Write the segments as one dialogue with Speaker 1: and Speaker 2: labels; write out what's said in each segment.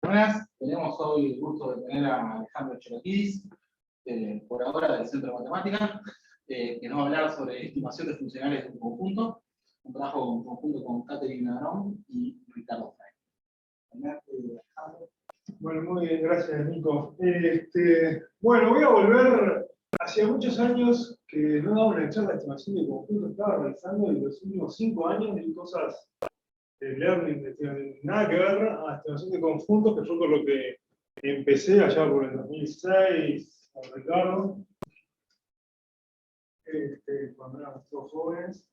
Speaker 1: Buenas, tenemos hoy el gusto de tener a Alejandro Cherokidis, por ahora del Centro de Matemática, que nos va a hablar sobre estimación de funcionales de un conjunto, un trabajo en conjunto con Catherine Nadrón y Ricardo Frey.
Speaker 2: Bueno, muy bien, gracias, Nico. Bueno, voy a volver hacia muchos años que no daba una charla de estimación de conjunto, estaba realizando en los últimos 5 años de cosas de learning, nada que ver a estimación de conjuntos, que fue por lo que empecé allá por el 2006 con Ricardo, cuando éramos todos jóvenes,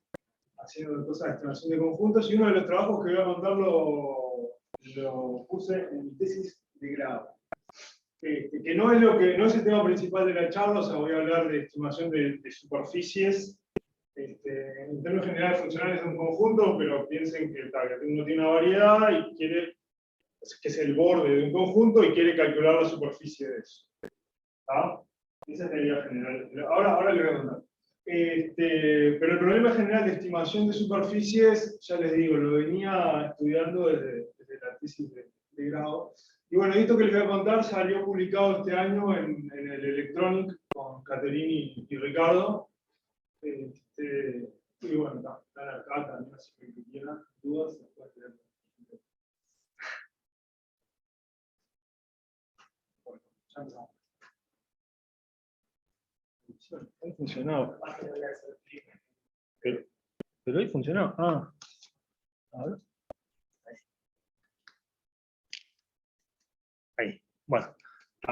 Speaker 2: haciendo cosas de estimación de conjuntos, y uno de los trabajos que voy a contar lo puse en mi tesis de grado. Que no es el tema principal de la charla, o sea, voy a hablar de estimación de superficies, en términos generales funcionales de un conjunto, pero piensen que uno tiene una variedad y quiere, que es el borde de un conjunto, y quiere calcular la superficie de eso. ¿Ah? Esa es la idea general. Ahora le voy a contar. Pero el problema general de estimación de superficies, ya les digo, lo venía estudiando desde la tesis de grado. Y bueno, esto que les voy a contar salió publicado este año en el Electronic con Catherine y Ricardo. Y bueno, están acá también, así que quieran dudas, se pueden leer. Bueno, ya empezamos. Ahí funcionaba. Pero ahí funcionaba. A ver. Ahí. Bueno.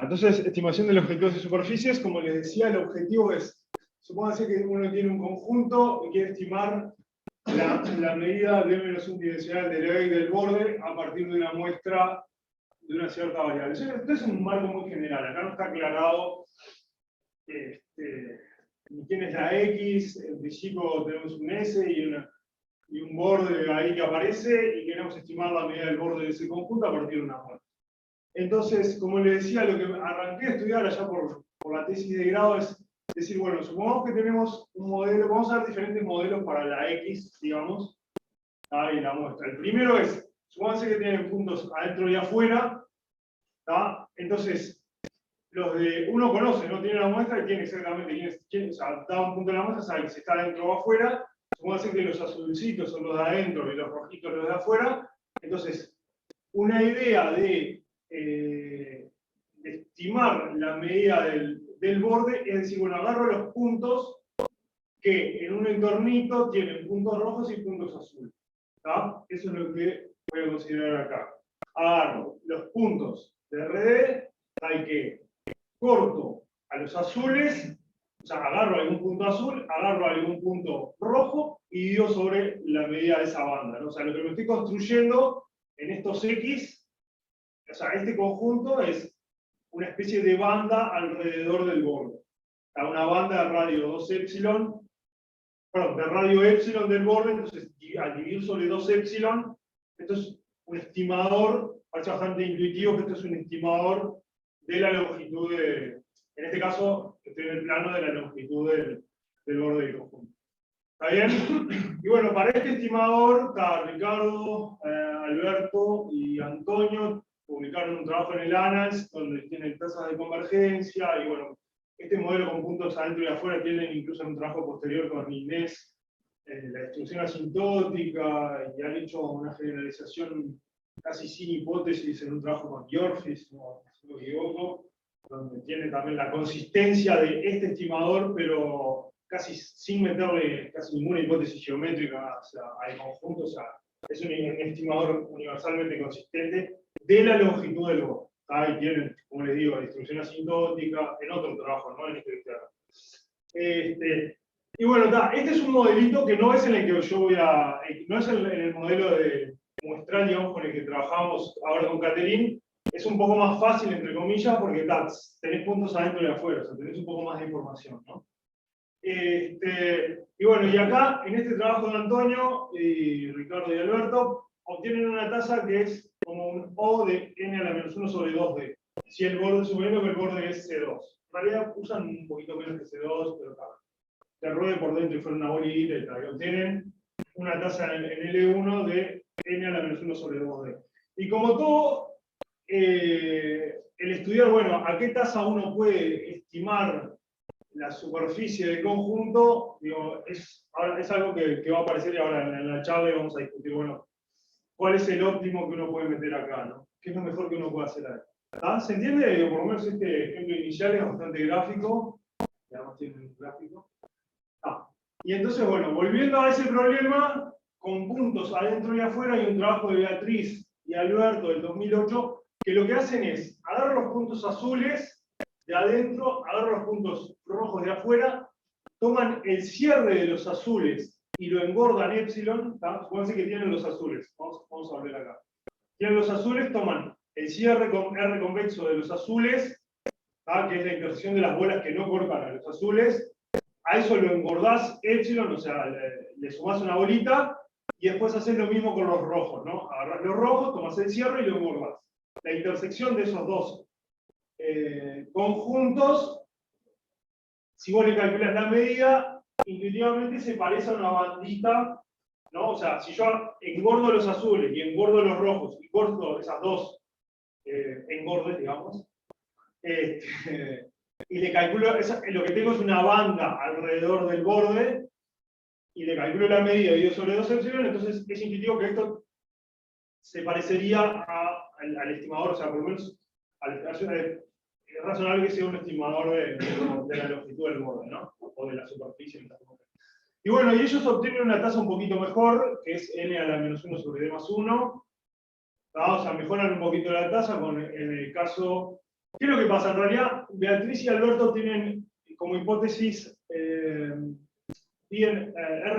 Speaker 2: Entonces, estimación de los objetivos de superficies, como les decía, el objetivo es, supónganse que uno tiene un conjunto y quiere estimar la medida de -1 dimensional del eje y del borde a partir de una muestra de una cierta variable. Esto es un marco muy general. Acá no está aclarado ni quién es la X. En principio tenemos un S y un borde ahí que aparece, y queremos estimar la medida del borde de ese conjunto a partir de una muestra. Entonces, como les decía, lo que arranqué a estudiar allá por la tesis de grado es decir, bueno, supongamos que tenemos un modelo, vamos a ver diferentes modelos para la X, digamos, y la muestra. El primero es, supónganse que tienen puntos adentro y afuera, entonces, los de uno conoce, no tiene la muestra y tiene exactamente quién, o sea, da un punto en la muestra, sabe si está adentro o afuera. Supónganse que los azulcitos son los de adentro y los rojitos los de afuera. Entonces, una idea de estimar la medida del borde es decir, bueno, agarro los puntos que en un entornito tienen puntos rojos y puntos azules. Eso es lo que voy a considerar acá. Agarro los puntos de RD, hay que corto a los azules, o sea, agarro algún punto azul, agarro algún punto rojo y divido sobre la medida de esa banda, ¿no? O sea, lo que me estoy construyendo en estos X, o sea, este conjunto es una especie de banda alrededor del borde. Una banda de radio 2 epsilon, perdón, de radio epsilon del borde, entonces al dividir sobre 2 epsilon, esto es un estimador, parece bastante intuitivo que esto es un estimador de la longitud en este caso, estoy en el plano de la longitud del borde del conjunto. ¿Está bien? Y bueno, para este estimador, está Ricardo, Alberto y Antonio, publicaron un trabajo en el ANALS, donde tienen tasas de convergencia, y bueno, este modelo con puntos adentro y afuera tienen incluso un trabajo posterior con Inés, la distribución asintótica, y han hecho una generalización casi sin hipótesis en un trabajo con Yorfis, no me equivoco, donde tiene también la consistencia de este estimador, pero casi sin meterle casi ninguna hipótesis geométrica al conjunto, o sea, es un estimador universalmente consistente de la longitud del borde. Ahí tienen, como les digo, distribución asintótica, en otro trabajo, ¿no? En y bueno, este es un modelito que no es en el que yo no es en el modelo de muestral, digamos, con el que trabajamos ahora con Catherine. Es un poco más fácil, entre comillas, porque tenés puntos adentro y afuera, o sea, tenés un poco más de información, ¿no? Y bueno, y acá, en este trabajo de Antonio, y Ricardo y Alberto, obtienen una tasa que es como un O de n a la menos 1 sobre 2D. Si el borde, suponiendo que el borde es C2. En realidad usan un poquito menos que C2, pero claro. Se ruede por dentro y fuera una bolita y tal. Obtienen una tasa en L1 de n a la menos 1 sobre 2D. Y como todo el estudiar, bueno, a qué tasa uno puede estimar la superficie del conjunto, digo, es algo que va a aparecer ahora en la charla y vamos a discutir, bueno, cuál es el óptimo que uno puede meter acá, ¿no? ¿Qué es lo mejor que uno puede hacer ahí? ¿Ah? ¿Se entiende? Por lo menos este ejemplo inicial es bastante gráfico, y además tiene un gráfico. Y entonces, bueno, volviendo a ese problema, con puntos adentro y afuera, hay un trabajo de Beatriz y Alberto del 2008, que lo que hacen es agarrar los puntos azules de adentro, agarrar los puntos rojos de afuera, toman el cierre de los azules y lo engordan epsilon, supónganse que tienen los azules, vamos a ver acá. Tienen los azules, toman el cierre con R convexo de los azules, que es la intersección de las bolas que no cortan a los azules, a eso lo engordás epsilon, o sea, le sumás una bolita, y después haces lo mismo con los rojos, ¿no? Agarrás los rojos, tomás el cierre y lo engordás. La intersección de esos dos conjuntos, si vos le calculas la medida, intuitivamente se parece a una bandita, ¿no? O sea, si yo engordo los azules y engordo los rojos, y corto esas dos engordes, digamos, y le calculo, lo que tengo es una banda alrededor del borde, y le calculo la medida dividido sobre 2 epsilon, entonces es intuitivo que esto se parecería al estimador, o sea, por lo menos es razonable que sea un estimador de la longitud del borde, ¿no? O de la superficie. Y bueno, y ellos obtienen una tasa un poquito mejor, que es n a la menos 1 sobre d más 1. O sea, mejoran un poquito la tasa en el caso... ¿Qué es lo que pasa? En realidad, Beatriz y Alberto tienen como hipótesis R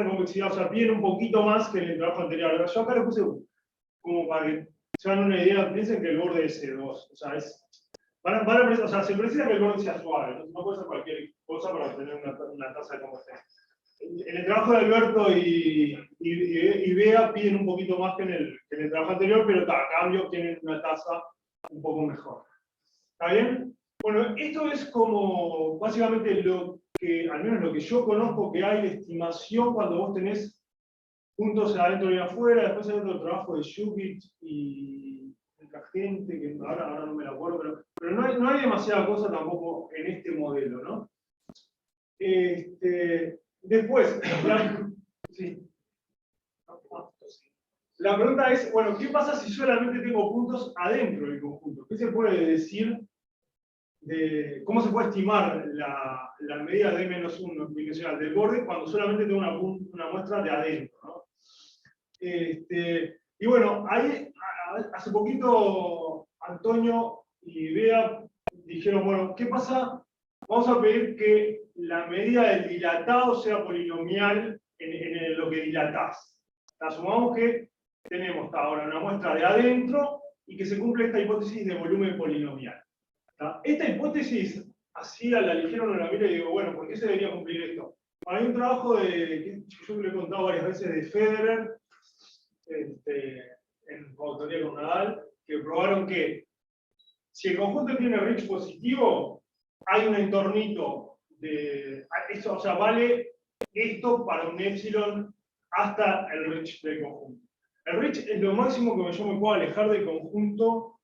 Speaker 2: convexidad, o sea, piden un poquito más que en el trabajo anterior. Yo acá lo puse como para que se hagan una idea, piensen que el borde es C2, o sea, o sea, se precisa que el borde sea suave, entonces no puede ser cualquier cosa para obtener una tasa de combustión. En el trabajo de Alberto y Bea piden un poquito más que en el trabajo anterior, pero a cambio obtienen una tasa un poco mejor. ¿Está bien? Bueno, esto es como básicamente lo que, al menos lo que yo conozco que hay de estimación cuando vos tenés puntos adentro y afuera. Después hay otro trabajo de Shubit y otra gente, que ahora no me la acuerdo, pero no hay demasiada cosa tampoco en este modelo, ¿no? Después, la pregunta es, bueno, ¿qué pasa si solamente tengo puntos adentro del conjunto? ¿Qué se puede decir cómo se puede estimar la medida de -1 bidimensional del borde cuando solamente tengo una muestra de adentro, ¿no? Y bueno, ahí hace poquito Antonio y Bea dijeron, bueno, ¿qué pasa? Vamos a pedir que la medida del dilatado sea polinomial en lo que dilatás. Asumamos que tenemos hasta ahora una muestra de adentro y que se cumple esta hipótesis de volumen polinomial. Esta hipótesis, así a la ligera uno la mira y digo, bueno, ¿por qué se debería cumplir esto? Hay un trabajo que yo le he contado varias veces de Federer, en coautoría con Nadal, que probaron que si el conjunto tiene Rich positivo, hay un entornito de eso, o sea, vale esto para un epsilon hasta el Rich del conjunto. El Rich es lo máximo que yo me puedo alejar del conjunto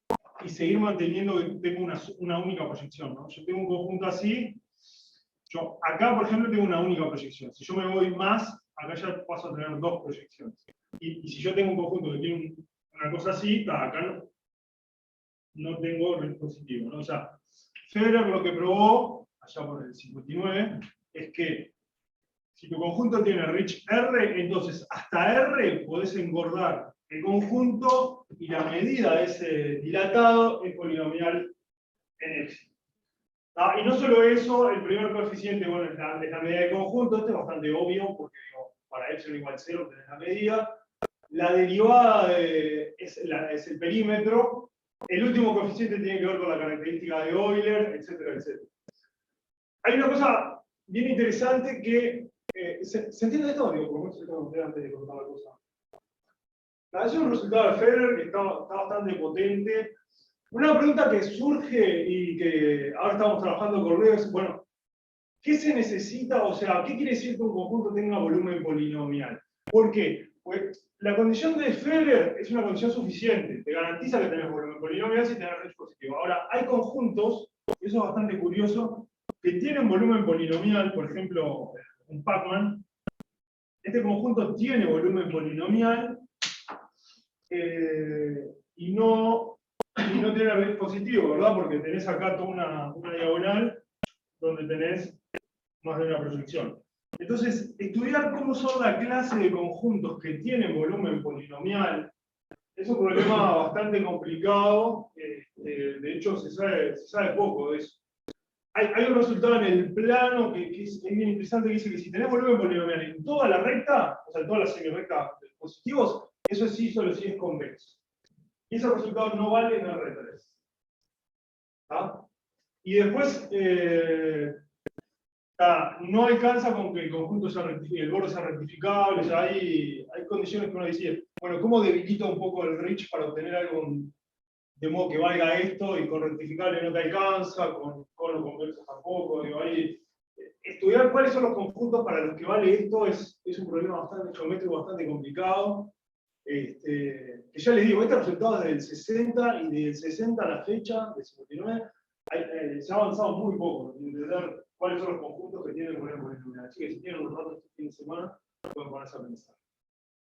Speaker 2: y seguir manteniendo que tengo una única proyección, ¿no? Yo tengo un conjunto así, acá por ejemplo tengo una única proyección. Si yo me voy más, acá ya paso a tener dos proyecciones. Y si yo tengo un conjunto que tiene una cosa así, acá no tengo Rich positivo, ¿no? O sea, Federer lo que probó, allá por el 59, es que si tu conjunto tiene Rich R, entonces hasta R podés engordar el conjunto y la medida de ese dilatado es polinomial en epsilon. Y no solo eso, el primer coeficiente, bueno, es la medida de conjunto. Esto es bastante obvio, porque digo, para epsilon igual 0 tenés la medida. La derivada es el perímetro. El último coeficiente tiene que ver con la característica de Euler, etcétera, etcétera. Hay una cosa bien interesante que... ¿se entiende esto? Digo, por mucho que antes de contar la cosa. Es un resultado de Federer que está bastante potente. Una pregunta que surge y que ahora estamos trabajando con Leo es, bueno, ¿qué se necesita? O sea, ¿qué quiere decir que un conjunto tenga volumen polinomial? ¿Por qué? Pues la condición de Feller es una condición suficiente, te garantiza que tenés volumen polinomial si tenés range positivo. Ahora, hay conjuntos, y eso es bastante curioso, que tienen volumen polinomial, por ejemplo, un Pacman. Este conjunto tiene volumen polinomial y no tiene range positivo, ¿verdad? Porque tenés acá toda una diagonal donde tenés más de una proyección. Entonces, estudiar cómo son la clase de conjuntos que tienen volumen polinomial es un problema bastante complicado. De hecho, se sabe poco de eso. Hay un resultado en el plano que es bien interesante, que dice que si tenés volumen polinomial en toda la recta, o sea, en toda la semirrecta de positivos, eso sí solo sí es convexo. Y ese resultado no vale en R3. ¿Ah? Y después, no alcanza con que el conjunto sea el borde sea rectificable. O sea, hay condiciones que uno dice, bueno, ¿cómo debilito un poco el reach para obtener algo de modo que valga esto? Y con rectificable no te alcanza, con los convexos tampoco. Digo, estudiar cuáles son los conjuntos para los que vale esto es un problema bastante geométrico, bastante complicado. Que ya les digo, este resultado es del 60 y del 60 a la fecha, del 59, se ha avanzado muy poco en entender cuáles son los conjuntos que tienen volumen polinomial. Así que si tienen un rato este fin de semana, pueden ponerse a pensar.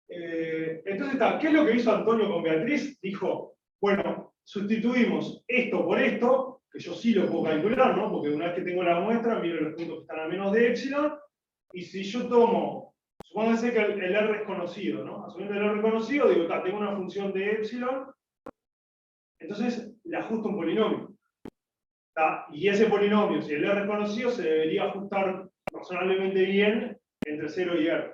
Speaker 2: Entonces, ¿qué es lo que hizo Antonio con Beatriz? Dijo, bueno, sustituimos esto por esto, que yo sí lo puedo calcular, ¿no? Porque una vez que tengo la muestra, miro los puntos que están a menos de epsilon, y si yo tomo, supónganse que el R es conocido, ¿no? Asumiendo el R conocido, digo, tengo una función de epsilon, entonces le ajusto un polinomio. Y ese polinomio, si el R es conocido, se debería ajustar razonablemente bien entre 0 y R.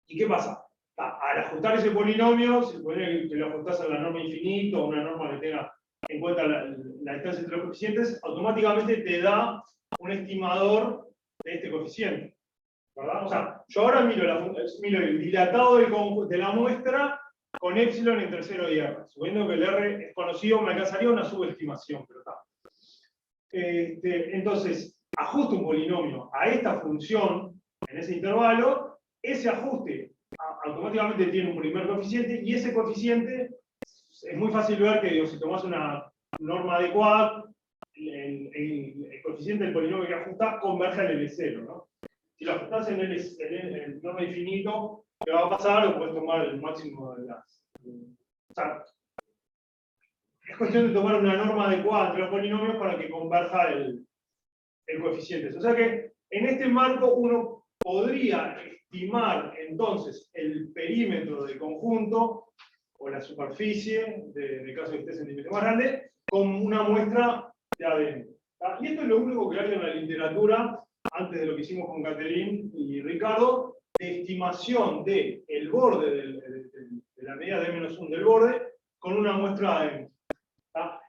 Speaker 2: ¿Y qué pasa? Al ajustar ese polinomio, se supone que lo ajustás a la norma infinita o una norma que tenga en cuenta la distancia entre los coeficientes, automáticamente te da un estimador de este coeficiente, ¿verdad? O sea, yo ahora miro el dilatado de la muestra con epsilon entre 0 y R. Suponiendo que el R es conocido, me alcanzaría una subestimación, pero está. Entonces, ajusto un polinomio a esta función en ese intervalo, ese ajuste automáticamente tiene un primer coeficiente, y ese coeficiente es muy fácil ver que, digo, si tomás una norma adecuada, el coeficiente del polinomio que ajustás converge al L0, ¿no? Si lo ajustás en el norma infinito, ¿qué va a pasar? O puedes tomar el máximo de las... O sea, es cuestión de tomar una norma adecuada entre los polinomios para que converja el coeficiente. O sea que en este marco uno podría estimar entonces el perímetro del conjunto o la superficie, de caso que esté centímetro más grande, con una muestra de adentro. Y esto es lo único que hay en la literatura, antes de lo que hicimos con Catherine y Ricardo, de estimación del borde de la medida de -1 del borde con una muestra adentro.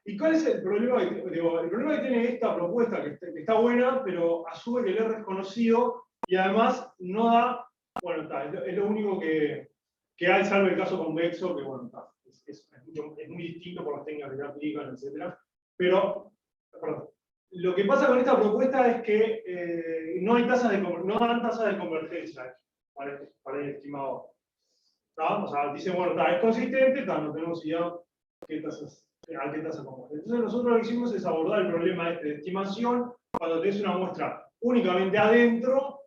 Speaker 2: ¿Y cuál es el problema? El problema que tiene esta propuesta, que está buena, pero asume que el R es conocido y además no da, bueno, es lo único que hay, salvo el caso convexo, que bueno, es muy distinto por las técnicas que se aplican, etc. Pero, perdón, lo que pasa con esta propuesta es que no dan tasas de convergencia para el estimado. O sea, dicen, bueno, es consistente, no tenemos idea a qué tasa converge. Entonces nosotros lo que hicimos es abordar el problema de estimación cuando tenés una muestra únicamente adentro,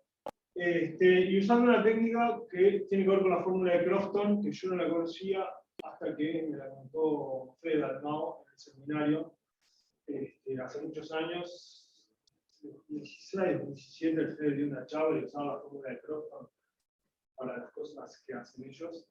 Speaker 2: y usando una técnica que tiene que ver con la fórmula de Crofton, que yo no la conocía hasta que me la contó Fred Dalmau en el seminario, hace muchos años, 16, 17, el Fred dio una charla y usaba la fórmula de Crofton para las cosas que hacen ellos.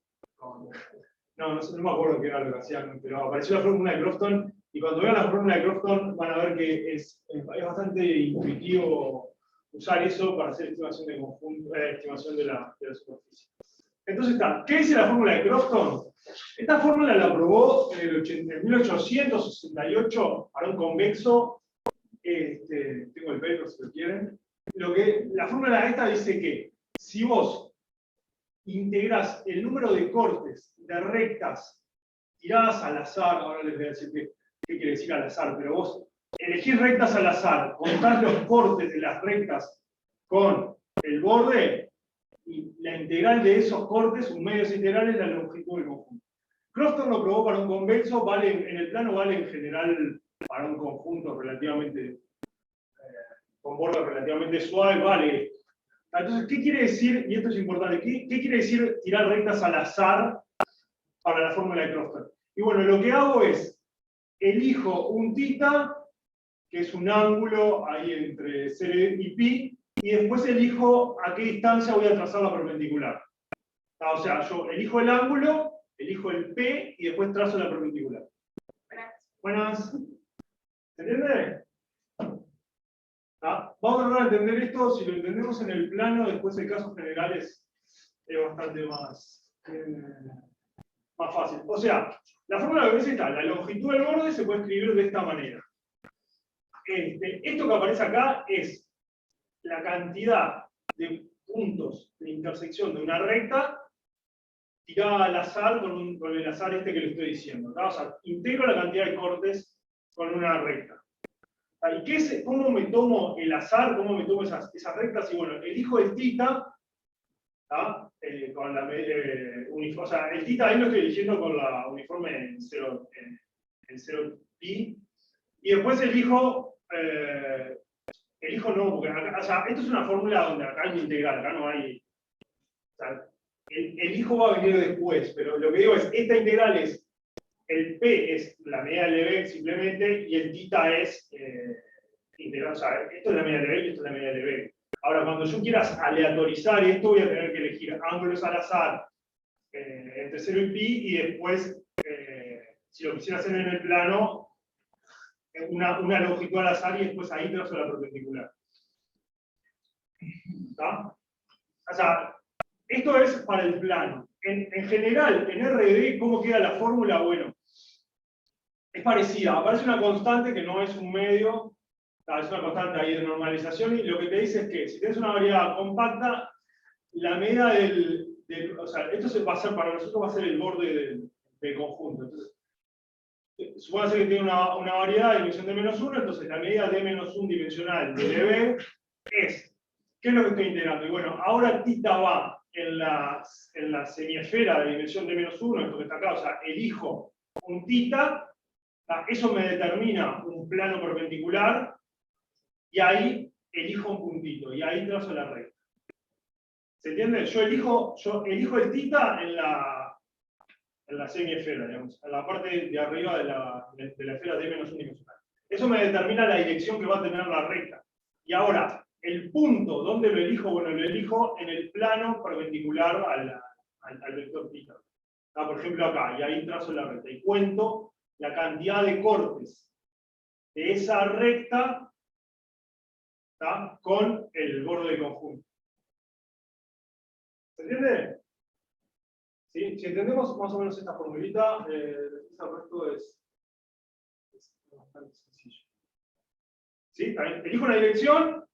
Speaker 2: No me acuerdo qué era lo que hacían, pero apareció la fórmula de Crofton, y cuando vean la fórmula de Crofton van a ver que es bastante intuitivo usar eso para hacer estimación de conjunto, estimación de la superficie. Entonces ¿qué dice la fórmula de Crofton? Esta fórmula la aprobó en 1868 para un convexo. Tengo el paper si lo quieren. La fórmula esta dice que si vos integrás el número de cortes de rectas tiradas al azar, ahora les voy a decir qué quiere decir al azar, pero vos elegís rectas al azar, contás los cortes de las rectas con el borde, y la integral de esos cortes, un medio de esa integral, es la longitud del conjunto. Crofton lo probó para un convexo, vale, en el plano vale en general para un conjunto relativamente, con bordes relativamente suaves, vale. Entonces, ¿qué quiere decir, y esto es importante, qué quiere decir tirar rectas al azar para la fórmula de Crofton? Y bueno, lo que hago es, elijo un θ, que es un ángulo ahí entre 0 y pi, y después elijo a qué distancia voy a trazar la perpendicular. O sea, yo elijo el ángulo, elijo el P, y después trazo la perpendicular. Buenas. ¿Se entiende? Vamos a tratar de entender esto, si lo entendemos en el plano, después el caso general es bastante más fácil. O sea, la fórmula que ves está, la longitud del borde se puede escribir de esta manera. Esto que aparece acá es la cantidad de puntos de intersección de una recta tirada al azar con el azar este que le estoy diciendo. ¿No? O sea, integro la cantidad de cortes con una recta. ¿Y cómo me tomo el azar? ¿Cómo me tomo esas rectas? Y bueno, elijo el θ, con la o sea, el θ ahí lo estoy eligiendo con la uniforme en 0 pi, y después elijo no, porque acá, o sea, esto es una fórmula donde acá hay una integral, acá no hay, o sea, el hijo va a venir después, pero lo que digo es, esta integral es, el P es la medida del Lebesgue simplemente, y el θ es integral, o sea, esto es la medida del Lebesgue y esto es la medida del Lebesgue. Ahora, cuando yo quiera aleatorizar esto, voy a tener que elegir ángulos al azar entre 0 y pi, y después, si lo quisiera hacer en el plano, una longitud al azar, y después ahí trazo la perpendicular. ¿Está? O sea, esto es para el plano. En general, en RD, ¿cómo queda la fórmula? Bueno, es parecida. Aparece una constante que no es un medio, es una constante ahí de normalización, y lo que te dice es que si tienes una variedad compacta, la medida o sea, esto va a ser, para nosotros va a ser el borde del conjunto. Entonces, supóngase que tiene una variedad de dimensión de -1, entonces la medida de -1 dimensional de Lebesgue es, ¿qué es lo que estoy integrando? Y bueno, ahora θ va en la semiesfera de dimensión de -1, esto que está acá, o sea, elijo un θ, eso me determina un plano perpendicular, y ahí elijo un puntito, y ahí trazo la recta. ¿Se entiende? Yo elijo el θ en la semiesfera, digamos, en la parte de arriba de la esfera de -1 dimensional. Eso me determina la dirección que va a tener la recta. Y ahora, el punto, ¿dónde lo elijo? Bueno, lo elijo en el plano perpendicular al vector θ. Por ejemplo, acá, y ahí trazo la recta. Y cuento la cantidad de cortes de esa recta con el borde del conjunto. ¿Se entiende? ¿Sí? Si entendemos más o menos esta formulita, el resto es bastante sencillo. ¿Sí? Elijo una dirección,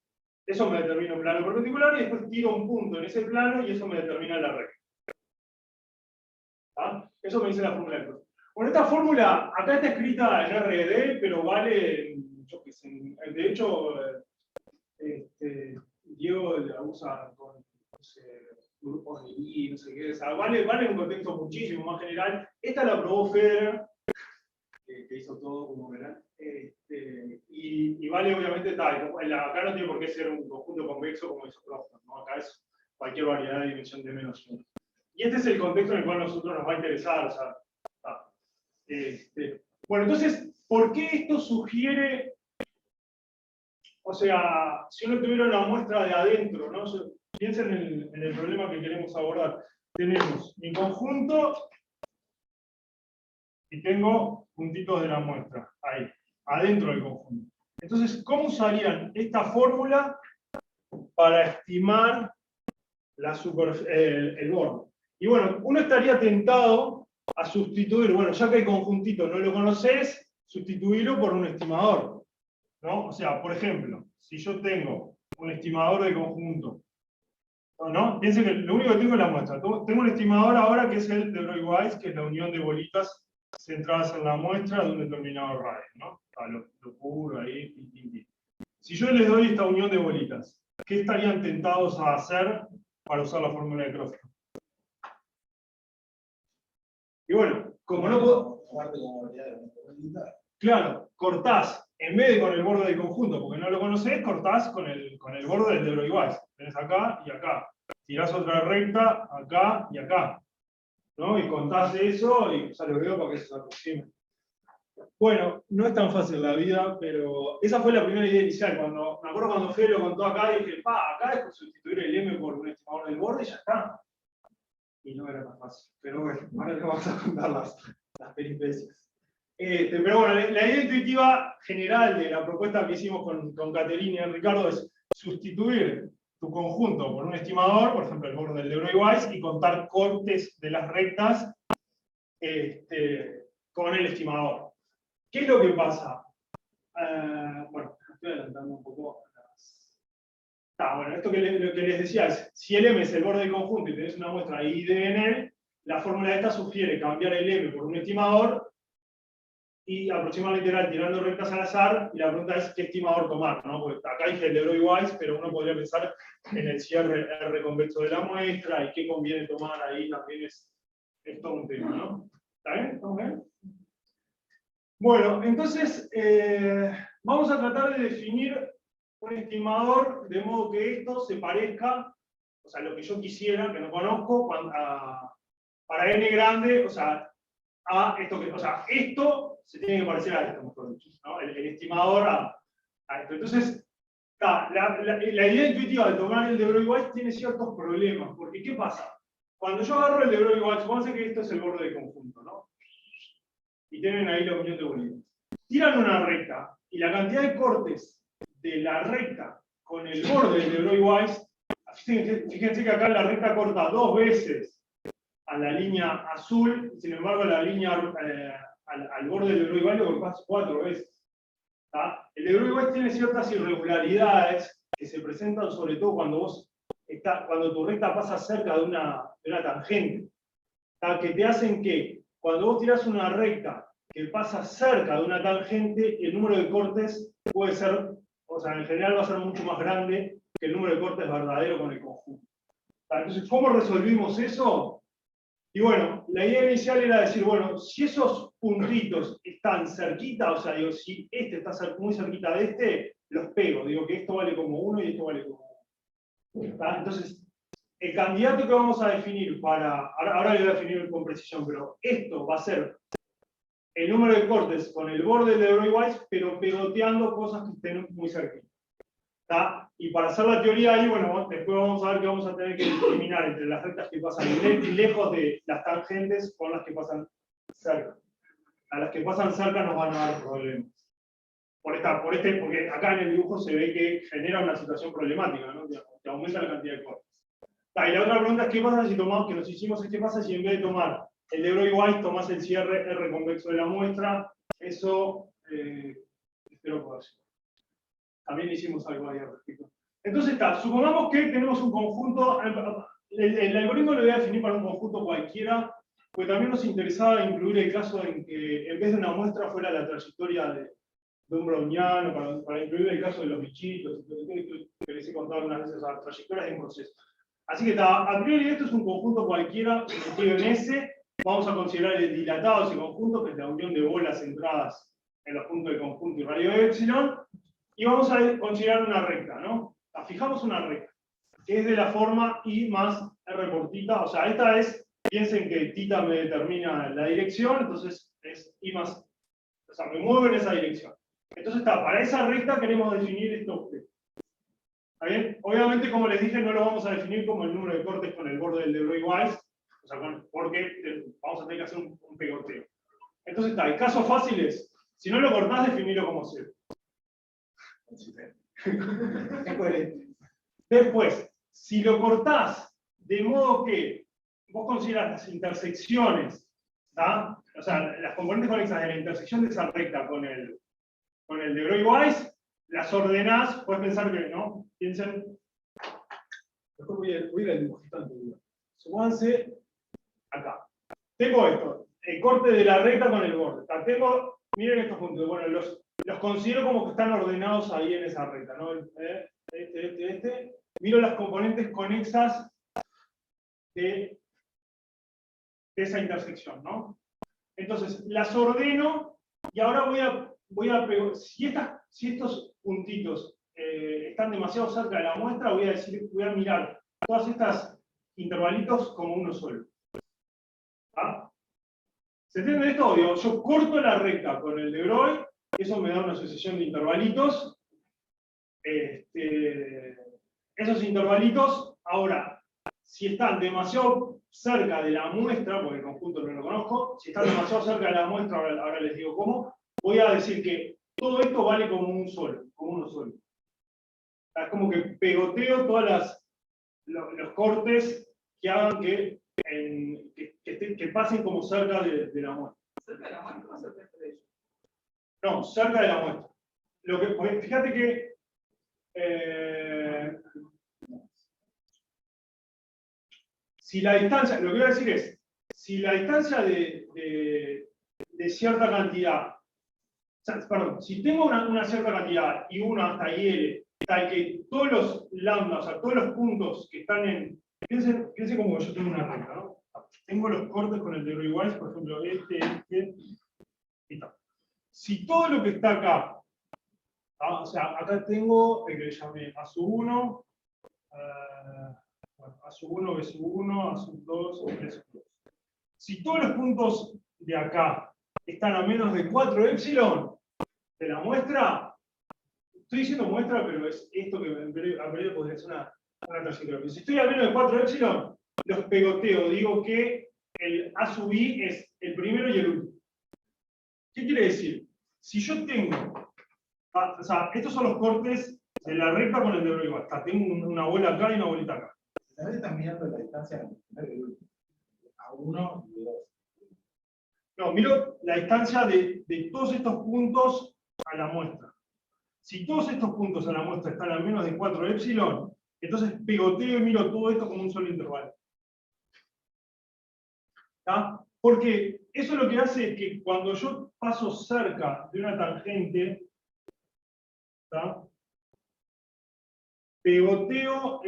Speaker 2: eso me determina un plano perpendicular, y después tiro un punto en ese plano, y eso me determina la recta. Eso me dice la fórmula de Crofton. Bueno, esta fórmula acá está escrita en RD, pero vale, yo qué sé, de hecho, Diego la usa con, no sé, grupos de I, no sé qué, o sea, vale en un contexto muchísimo más general. Esta la probó Federer, que hizo todo, como verán, y vale obviamente tal, acá no tiene por qué ser un conjunto convexo como hizo Crofton, ¿no? Acá es cualquier variedad de dimensión de -1. Y este es el contexto en el cual a nosotros nos va a interesar, o sea, bueno, entonces, ¿por qué esto sugiere, o sea, si uno tuviera una muestra de adentro, ¿no? Piensen en el problema que queremos abordar. Tenemos mi conjunto y tengo puntitos de la muestra, ahí, adentro del conjunto. Entonces, ¿cómo usarían esta fórmula para estimar el borde? Y bueno, uno estaría tentado a sustituir, bueno, ya que el conjuntito no lo conoces, sustituirlo por un estimador, ¿no? O sea, por ejemplo, si yo tengo un estimador de conjunto, ¿no? Piensen que lo único que tengo es la muestra. Tengo un estimador ahora que es el de Broglie-Weiss, que es la unión de bolitas centradas en la muestra de un determinado radio, ¿no? Lo puro ahí, tin, tin, tin. Si yo les doy esta unión de bolitas, ¿qué estarían tentados a hacer para usar la fórmula de Crofton. Y bueno, como no puedo... Claro, cortás, en vez de con el borde del conjunto, porque no lo conocés, cortás con el borde del de Broglie-Weiss. Tenés acá y acá. Tirás otra recta, acá y acá. ¿No? Y contás eso y ya lo veo para que se aproxime. Bueno, no es tan fácil la vida, pero esa fue la primera idea inicial. Me acuerdo cuando Fede lo contó acá, y dije, acá es sustituir el M por un estimador del borde y ya está. Y no era tan fácil. Pero bueno, ahora les vamos a contar las peripecias. Pero bueno, la idea intuitiva general de la propuesta que hicimos con Caterina y Ricardo es sustituir tu conjunto por un estimador, por ejemplo el borde del de Broglie-Weiss, y contar cortes de las rectas con el estimador. ¿Qué es lo que pasa? Bueno, estoy adelantando un poco. Bueno, esto lo que les decía es, si el M es el borde del conjunto y tenés una muestra I de en él, la fórmula esta sugiere cambiar el M por un estimador y aproximar la integral tirando rectas al azar, y la pregunta es qué estimador tomar, ¿no? Porque acá dije el de Broglie-Weiss, pero uno podría pensar en el cierre R convexo de la muestra, y qué conviene tomar ahí también es todo un tema, ¿no? ¿Está bien? ¿Estamos bien? Bueno, entonces, vamos a tratar de definir un estimador de modo que esto se parezca, o sea, lo que yo quisiera, que no conozco, para n grande, o sea, a esto que, o sea, esto se tiene que parecer a esto, mejor dicho, ¿no? El estimador a esto. Entonces, la idea intuitiva de tomar el de Broglie-Weiss tiene ciertos problemas, porque ¿qué pasa? Cuando yo agarro el de Broglie-Weiss, supónganse que esto es el borde del conjunto, ¿no? Y tienen ahí la unión de bolivianos. Tiran una recta, y la cantidad de cortes de la recta con el borde del de Broglie-Weiss, fíjense que acá la recta corta 2 veces a la línea azul, sin embargo la línea al borde del Broglie-Weiss lo cortás 4 veces. ¿Tá? El de Broglie-Weiss tiene ciertas irregularidades que se presentan sobre todo cuando tu recta pasa cerca de una tangente, ¿tá? Que te hacen que cuando vos tirás una recta que pasa cerca de una tangente, el número de cortes puede ser, o sea, en general va a ser mucho más grande que el número de cortes verdadero con el conjunto. Entonces, ¿cómo resolvimos eso? Y bueno, la idea inicial era decir, bueno, si esos puntitos están cerquita, o sea, digo, si este está muy cerquita de este, los pego. Digo que esto vale como 1 y esto vale como 1. Entonces, el candidato que vamos a definir ahora lo voy a definir con precisión, pero esto va a ser el número de cortes con el borde de Broglie-Weiss, pero pegoteando cosas que estén muy cerquita. Y para hacer la teoría ahí, bueno, después vamos a ver que vamos a tener que discriminar entre las rectas que pasan lejos de las tangentes con las que pasan cerca. A las que pasan cerca nos van a dar problemas. Porque acá en el dibujo se ve que genera una situación problemática, ¿no? Que aumenta la cantidad de cortes. Y la otra pregunta es, ¿qué pasa si tomamos, que nos hicimos, qué pasa si en vez de tomar el de Broglie-Weiss tomás el cierre R convexo de la muestra? Eso, espero poder decir. También hicimos algo ahí al respecto. Entonces supongamos que tenemos un conjunto, el algoritmo lo voy a definir para un conjunto cualquiera, porque también nos interesaba incluir el caso en que en vez de una muestra fuera la trayectoria de un browniano, para incluir el caso de los bichitos, que les he contado algunas veces, a trayectorias de un proceso. Así que a priori esto es un conjunto cualquiera metido en S. Vamos a considerar el dilatado de ese conjunto, que es la unión de bolas centradas en los puntos del conjunto y radio de epsilon. Y vamos a considerar una recta, ¿no? Fijamos una recta, que es de la forma I más R por tita. O sea, esta es, piensen que tita me determina la dirección, entonces es I más, o sea, me muevo en esa dirección. Entonces para esa recta queremos definir esto. ¿Está bien? Obviamente, como les dije, no lo vamos a definir como el número de cortes con el borde del de Broglie-Weiss, o sea, porque vamos a tener que hacer un pegoteo. Entonces el caso fácil es, si no lo cortás, definirlo como 0. Es coherente. Después, si lo cortás de modo que vos considerás las intersecciones, ¿tá? O sea, las componentes conexas de la intersección de esa recta con el de Broglie-Weiss, las ordenás, puedes pensar que, ¿no? Piensen, mejor voy a ir al dibujito anterior. Supónganse acá. Tengo esto, el corte de la recta con el borde. Miren estos puntos, bueno, los considero como que están ordenados ahí en esa recta, ¿no? Miro las componentes conexas de esa intersección, ¿no? Entonces, las ordeno y ahora voy a si estos puntitos están demasiado cerca de la muestra, voy a mirar todas estas intervalitos como uno solo. ¿Ah? ¿Se entiende esto? Yo corto la recta con el de Broglie, eso me da una sucesión de intervalitos. Esos intervalitos, ahora, si están demasiado cerca de la muestra, porque el conjunto no lo conozco, si están demasiado cerca de la muestra, ahora les digo cómo, voy a decir que todo esto vale como uno solo. Es como que pegoteo todos los cortes que hagan que pasen como cerca de la muestra.
Speaker 1: ¿Cerca de la muestra o cerca de ellos?
Speaker 2: No, cerca de la muestra. Porque fíjate que si la distancia, lo que voy a decir es, si la distancia de cierta cantidad, perdón, si tengo una cierta cantidad y una hasta IL, tal que todos los lambda, o sea, todos los puntos que están en, piensen como que yo tengo una recta, ¿no? Tengo los cortes con el de Broglie, por ejemplo, y tal. Si todo lo que está acá, o sea, acá tengo el que le llamé A sub 1, A sub 1, B sub 1, A sub 2, B sub 2. Si todos los puntos de acá están a menos de 4 epsilon de la muestra, estoy diciendo muestra, pero es esto que en breve podría ser una trayectoria. Pero si estoy a menos de 4 epsilon, los pegoteo, digo que el A sub I es el primero y el último. ¿Qué quiere decir? Si yo tengo, o sea, estos son los cortes de la recta con el de Broglie. Tengo una bola acá y una bolita acá.
Speaker 1: También están mirando la distancia a 1 y 2.
Speaker 2: No, miro la distancia de todos estos puntos a la muestra. Si todos estos puntos a la muestra están a menos de 4 epsilon, entonces pegoteo y miro todo esto como un solo intervalo. ¿Está? Porque eso lo que hace es que cuando yo paso cerca de una tangente, ¿está? Pegoteo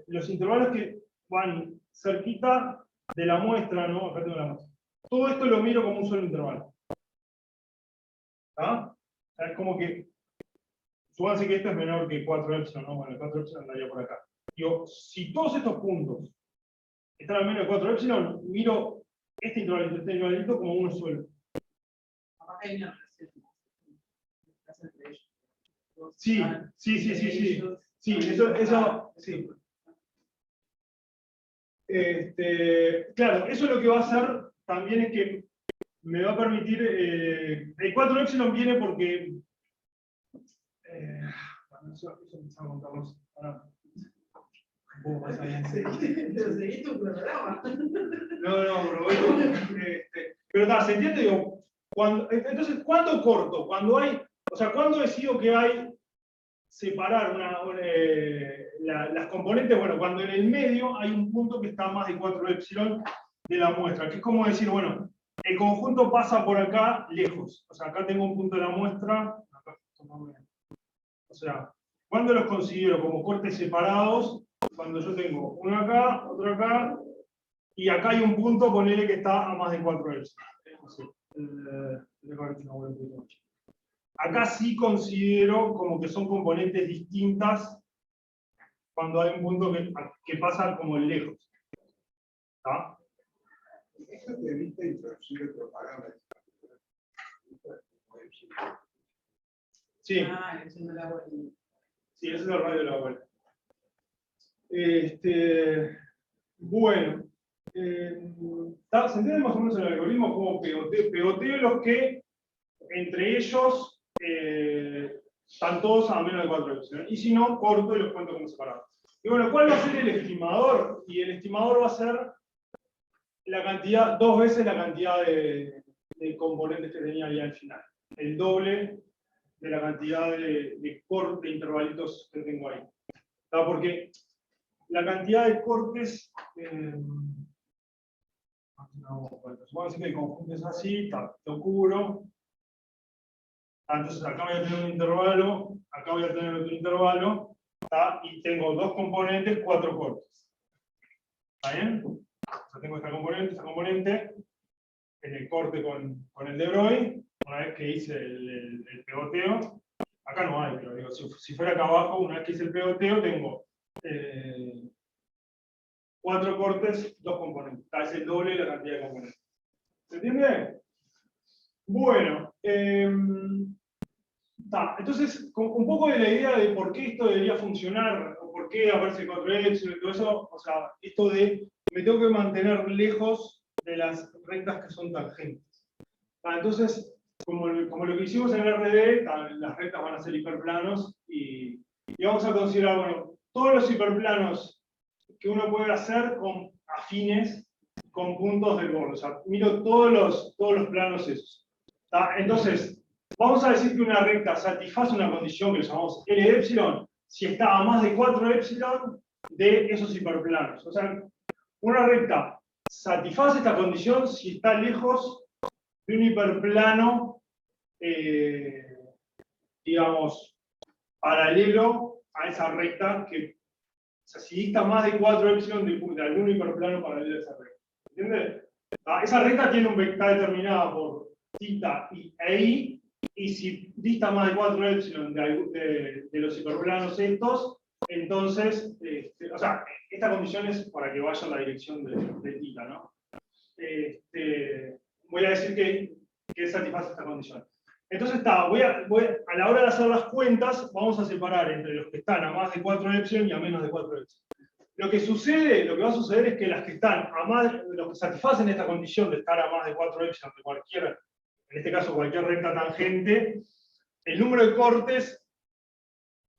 Speaker 2: los intervalos que van cerquita de la muestra, ¿no? Acá tengo la muestra. Todo esto lo miro como un solo intervalo. ¿Está? O sea, es como que, supónganse que esto es menor que 4 epsilon, ¿no? Bueno, 4 epsilon andaría por acá. Digo, si todos estos puntos están a menos de 4 epsilon, miro este intervalito como uno solo.
Speaker 1: Aparte hay una relación entre ellos.
Speaker 2: Sí. Sí, eso, sí. Claro, eso lo que va a hacer también es que me va a permitir, el 4 epsilon viene porque, bueno, eso empezamos a contarnos ahora un poco más adelante.
Speaker 1: Pero seguí tu programa.
Speaker 2: No, pero nada, ¿se entiende? Digo, entonces, ¿cuándo corto? Cuando hay, o sea, ¿cuándo decido que hay separar las componentes? Bueno, cuando en el medio hay un punto que está a más de 4 epsilon de la muestra, que es como decir, bueno, el conjunto pasa por acá lejos. O sea, acá tengo un punto de la muestra, o sea, ¿cuándo los considero como cortes separados? Cuando yo tengo uno acá, otro acá, y acá hay un punto, ponele que está a más de 4 epsilon. Acá sí considero como que son componentes distintas cuando hay un punto que pasa como lejos. ¿Está?
Speaker 3: Eso te evita introducir otro parámetro.
Speaker 2: Sí.
Speaker 1: Ah, eso no la voy.
Speaker 2: Sí, ese es el radio de la vuelta. Bueno. ¿Se entiende más o menos el algoritmo? Como pegoteo los que entre ellos están todos a menos de 4 epsilon. Y si no, corto y los cuento como separados. Y bueno, ¿cuál va a ser el estimador? Y el estimador va a ser la cantidad, 2 veces la cantidad de componentes que tenía ahí al final. El doble de la cantidad de intervalitos que tengo ahí. ¿Está? Porque la cantidad de cortes, supongamos que el conjunto es así, lo cubro. Entonces acá voy a tener un intervalo, acá voy a tener otro intervalo, ¿tá? Y tengo 2 componentes, 4 cortes. ¿Está bien? O sea, tengo esta componente, en el corte con el de Broglie, una vez que hice el pegoteo. Acá no hay, pero digo, si fuera acá abajo, una vez que hice el pegoteo, tengo 4 cortes, 2 componentes. Es el doble de la cantidad de componentes. ¿Se entiende? Bueno, entonces, un poco de la idea de por qué esto debería funcionar, o por qué aparece 4x y todo eso, o sea, esto de me tengo que mantener lejos de las rectas que son tangentes. Entonces, como lo que hicimos en RD, las rectas van a ser hiperplanos y vamos a considerar, bueno, todos los hiperplanos que uno puede hacer con afines con puntos del borde. O sea, miro todos los planos esos. Entonces, vamos a decir que una recta satisface una condición que llamamos L de epsilon si está a más de 4 epsilon de esos hiperplanos. O sea, una recta satisface esta condición si está lejos de un hiperplano, digamos, paralelo a esa recta que, o sea, si dista más de 4 epsilon de algún hiperplano paralelo a esa recta. ¿Entiendes? Esa recta tiene un vector determinada por θ e I, y si dista más de 4 epsilon de los hiperplanos estos, entonces, o sea, esta condición es para que vaya en la dirección de θ, ¿no? Voy a decir que satisface esta condición. Entonces a la hora de hacer las cuentas, vamos a separar entre los que están a más de 4 epsilon y a menos de 4 epsilon. Lo que va a suceder es que las que están los que satisfacen esta condición de estar a más de 4 epsilon de cualquier, en este caso cualquier recta tangente, el número de cortes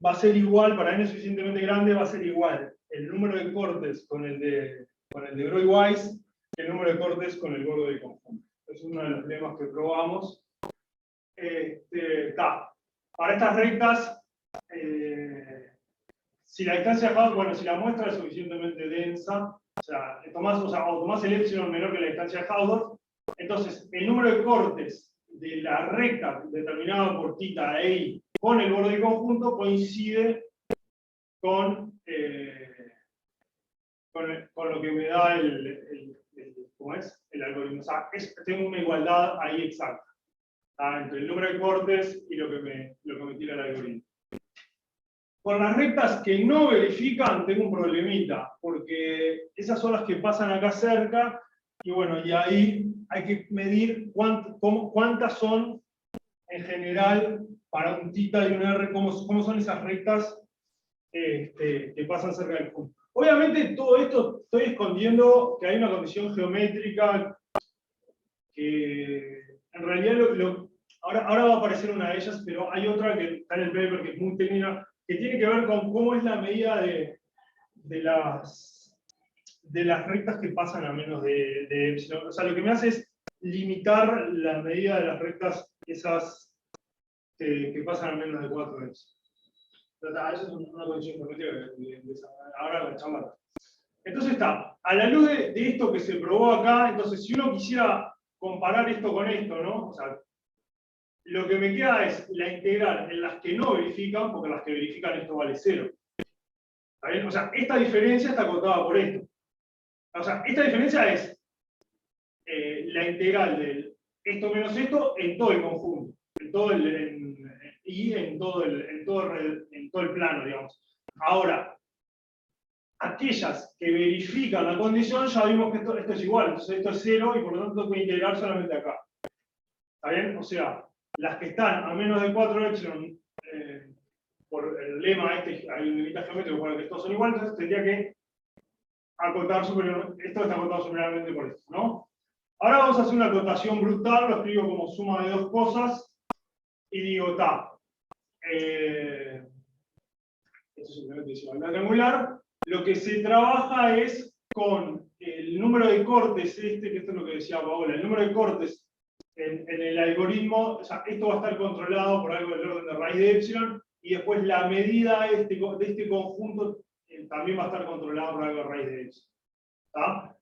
Speaker 2: va a ser igual, para n suficientemente grande, va a ser igual el número de cortes con el de Broglie-Weiss que el número de cortes con el gordo del conjunto. Es uno de los lemas que probamos. Para estas rectas, si la distancia de Hausdorff, bueno, si la muestra es suficientemente densa, o sea, tomás el epsilon menor que la distancia de Hausdorff, entonces el número de cortes de la recta determinado por θ e I con el borde conjunto coincide con lo que me da ¿cómo es? El algoritmo. O sea, tengo una igualdad ahí exacta entre el número de cortes y lo que me tira el algoritmo. Con las rectas que no verifican tengo un problemita, porque esas son las que pasan acá cerca, y bueno, y ahí hay que medir cuántas son en general para un θ y un R, cómo son esas rectas que pasan cerca del punto. Obviamente todo esto estoy escondiendo que hay una condición geométrica que en realidad ahora va a aparecer una de ellas, pero hay otra que está en el paper que es muy técnica, que tiene que ver con cómo es la medida de las rectas que pasan a menos de epsilon. O sea, lo que me hace es limitar la medida de las rectas esas que pasan a menos de 4 epsilon. Esa es una condición geométrica ahora la charla. Entonces a la luz de esto que se probó acá, entonces si uno quisiera comparar esto con esto, ¿no? O sea, lo que me queda es la integral en las que no verifican, porque las que verifican esto vale 0. ¿Está bien? O sea, esta diferencia está acotada por esto. O sea, esta diferencia es la integral de esto menos esto en todo el conjunto, en todo el plano, digamos. Ahora, aquellas que verifican la condición, ya vimos que esto es igual, entonces esto es 0 y por lo tanto tengo que integrar solamente acá. ¿Está bien? O sea, las que están a menos de 4 epsilon, por el lema hay un límite geométrico por el que estos son iguales, entonces tendría que acotar superiormente, esto está acotado superiormente por esto, ¿no? Ahora vamos a hacer una acotación brutal, lo escribo como suma de dos cosas, y digo, esto simplemente es una triangular, lo que se trabaja es con el número de cortes, que esto es lo que decía Paola, el número de cortes en el algoritmo, o sea, esto va a estar controlado por algo del orden de raíz de epsilon, y después la medida de este conjunto también va a estar controlado por algo de raíz de epsilon.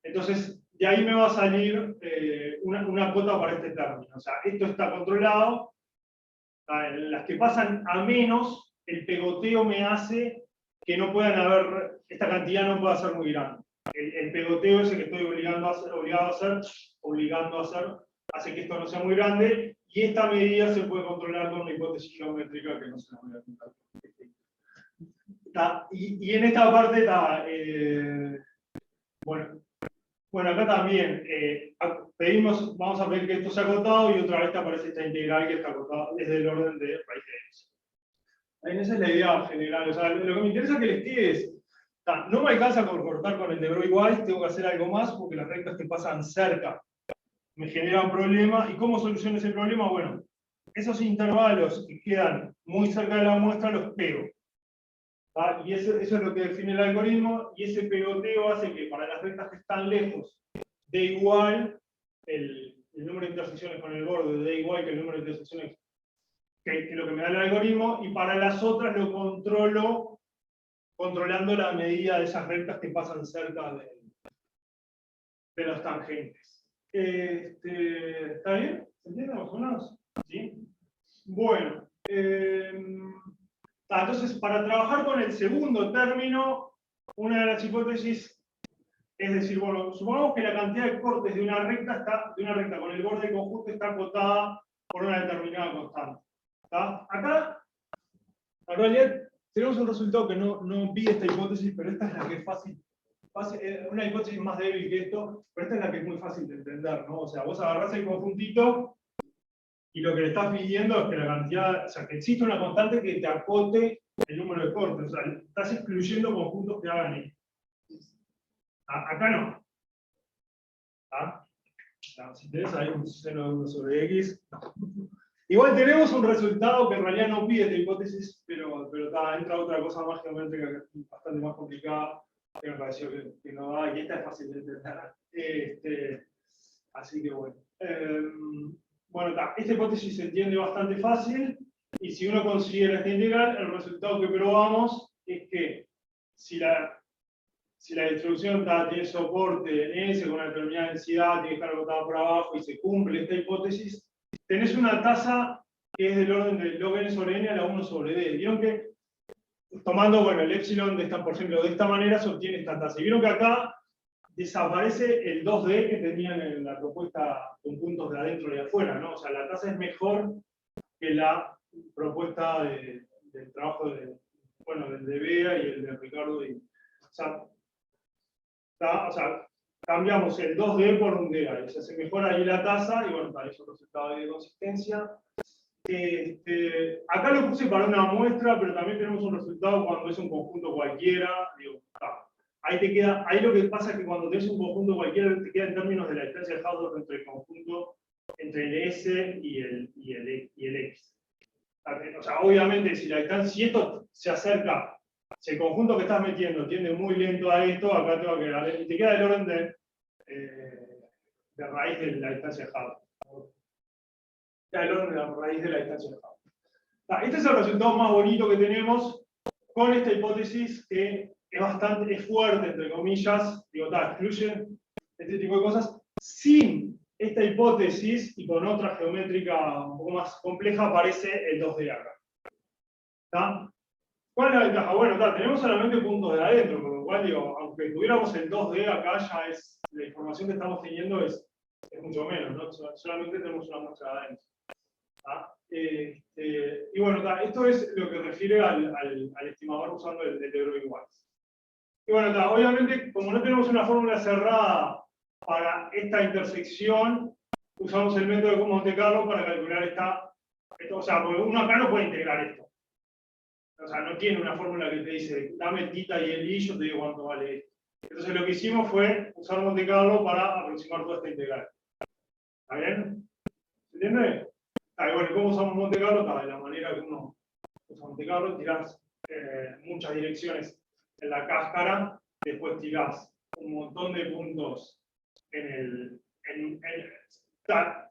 Speaker 2: Entonces, de ahí me va a salir una cota para este término. O sea, esto está controlado. En las que pasan a menos, el pegoteo me hace que no puedan haber, esta cantidad no pueda ser muy grande. el pegoteo ese que estoy obligando a hacer, hace que esto no sea muy grande, y esta medida se puede controlar con una hipótesis geométrica que no se la voy a contar. Y en esta parte está, bueno, acá también vamos a pedir que esto sea acotado, y otra vez te aparece esta integral que está acotada, es del orden de raíz de x. Esa es la idea general. O sea, lo que me interesa que les quede es, no me alcanza por cortar con el de Broglie-Weiss, tengo que hacer algo más porque las rectas que pasan cerca me generan problemas. ¿Y cómo soluciono ese problema? Bueno, esos intervalos que quedan muy cerca de la muestra los pego. Y eso es lo que define el algoritmo, y ese pegoteo hace que para las rectas que están lejos dé igual el número de intersecciones con el borde, dé igual que el número de intersecciones que lo que me da el algoritmo, y para las otras lo controlo controlando la medida de esas rectas que pasan cerca de las tangentes. ¿Está bien? ¿Se entiende más o menos? ¿Sí? Bueno. Entonces, para trabajar con el segundo término, una de las hipótesis es decir, bueno, supongamos que la cantidad de cortes de una recta con el borde conjunto está acotada por una determinada constante. Acá, en realidad, tenemos un resultado que no pide esta hipótesis, pero esta es la que es fácil, una hipótesis más débil que esto, pero esta es la que es muy fácil de entender, ¿no? O sea, vos agarrás el conjuntito, y lo que le estás pidiendo es que la cantidad, o sea, que existe una constante que te acote el número de cortes. O sea, estás excluyendo conjuntos que hagan esto. Acá no. Si tenés ahí un seno de 1 sobre x. Igual tenemos un resultado que en realidad no pide esta hipótesis, pero entra otra cosa más geométrica que es bastante más complicada, que me pareció que no da, y esta es fácil de entender. Así que bueno. Bueno, esta hipótesis se entiende bastante fácil, y si uno considera esta integral, el resultado que probamos es que si la distribución tiene soporte en S con una determinada densidad, tiene que estar acotada por abajo, y se cumple esta hipótesis, tenés una tasa que es del orden de log n sobre n a la 1 sobre d. Vieron que, tomando, bueno, el epsilon por ejemplo, de esta manera se obtiene esta tasa. Y vieron que acá desaparece el 2D que tenían en la propuesta con puntos de adentro y de afuera, ¿no? O sea, la tasa es mejor que la propuesta del trabajo del de Bea y el de Ricardo. O sea, cambiamos el 2D por un D, y se mejora ahí la tasa, y bueno, para eso el resultado de consistencia. Acá lo puse para una muestra, pero también tenemos un resultado cuando es un conjunto cualquiera. Digo, ahí lo que pasa es que cuando tenés un conjunto cualquiera, te queda en términos de la distancia de Hausdorff entre el conjunto, entre el S y el X. O sea, obviamente, si esto se acerca, si el conjunto que estás metiendo tiende muy lento a esto, acá tengo que quedar, y te queda el orden de raíz de la distancia de Hausdorff. Queda el orden de la raíz de la distancia de Hausdorff. Este es el resultado más bonito que tenemos con esta hipótesis que es fuerte, entre comillas, excluyen este tipo de cosas. Sin esta hipótesis, y con otra geométrica un poco más compleja, aparece el 2D acá. ¿Cuál es la ventaja? Bueno, tenemos solamente puntos de adentro, por lo cual, aunque tuviéramos el 2D acá, ya es, la información que estamos teniendo es mucho menos, ¿no? Solamente tenemos una muestra de adentro. Y bueno, esto es lo que refiere al estimador usando el de Broglie-Weiss. Y bueno, obviamente, como no tenemos una fórmula cerrada para esta intersección, usamos el método de Monte Carlo para calcular esto. O sea, porque uno acá no puede integrar esto. O sea, no tiene una fórmula que te dice, dame tita y el y, yo te digo cuánto vale esto. Entonces lo que hicimos fue usar Monte Carlo para aproximar toda esta integral. ¿Está bien? ¿Se entiende? Bueno, ¿cómo usamos Monte Carlo? De la manera que uno usa Monte Carlo, tirás muchas direcciones en la cáscara, después tirás un montón de puntos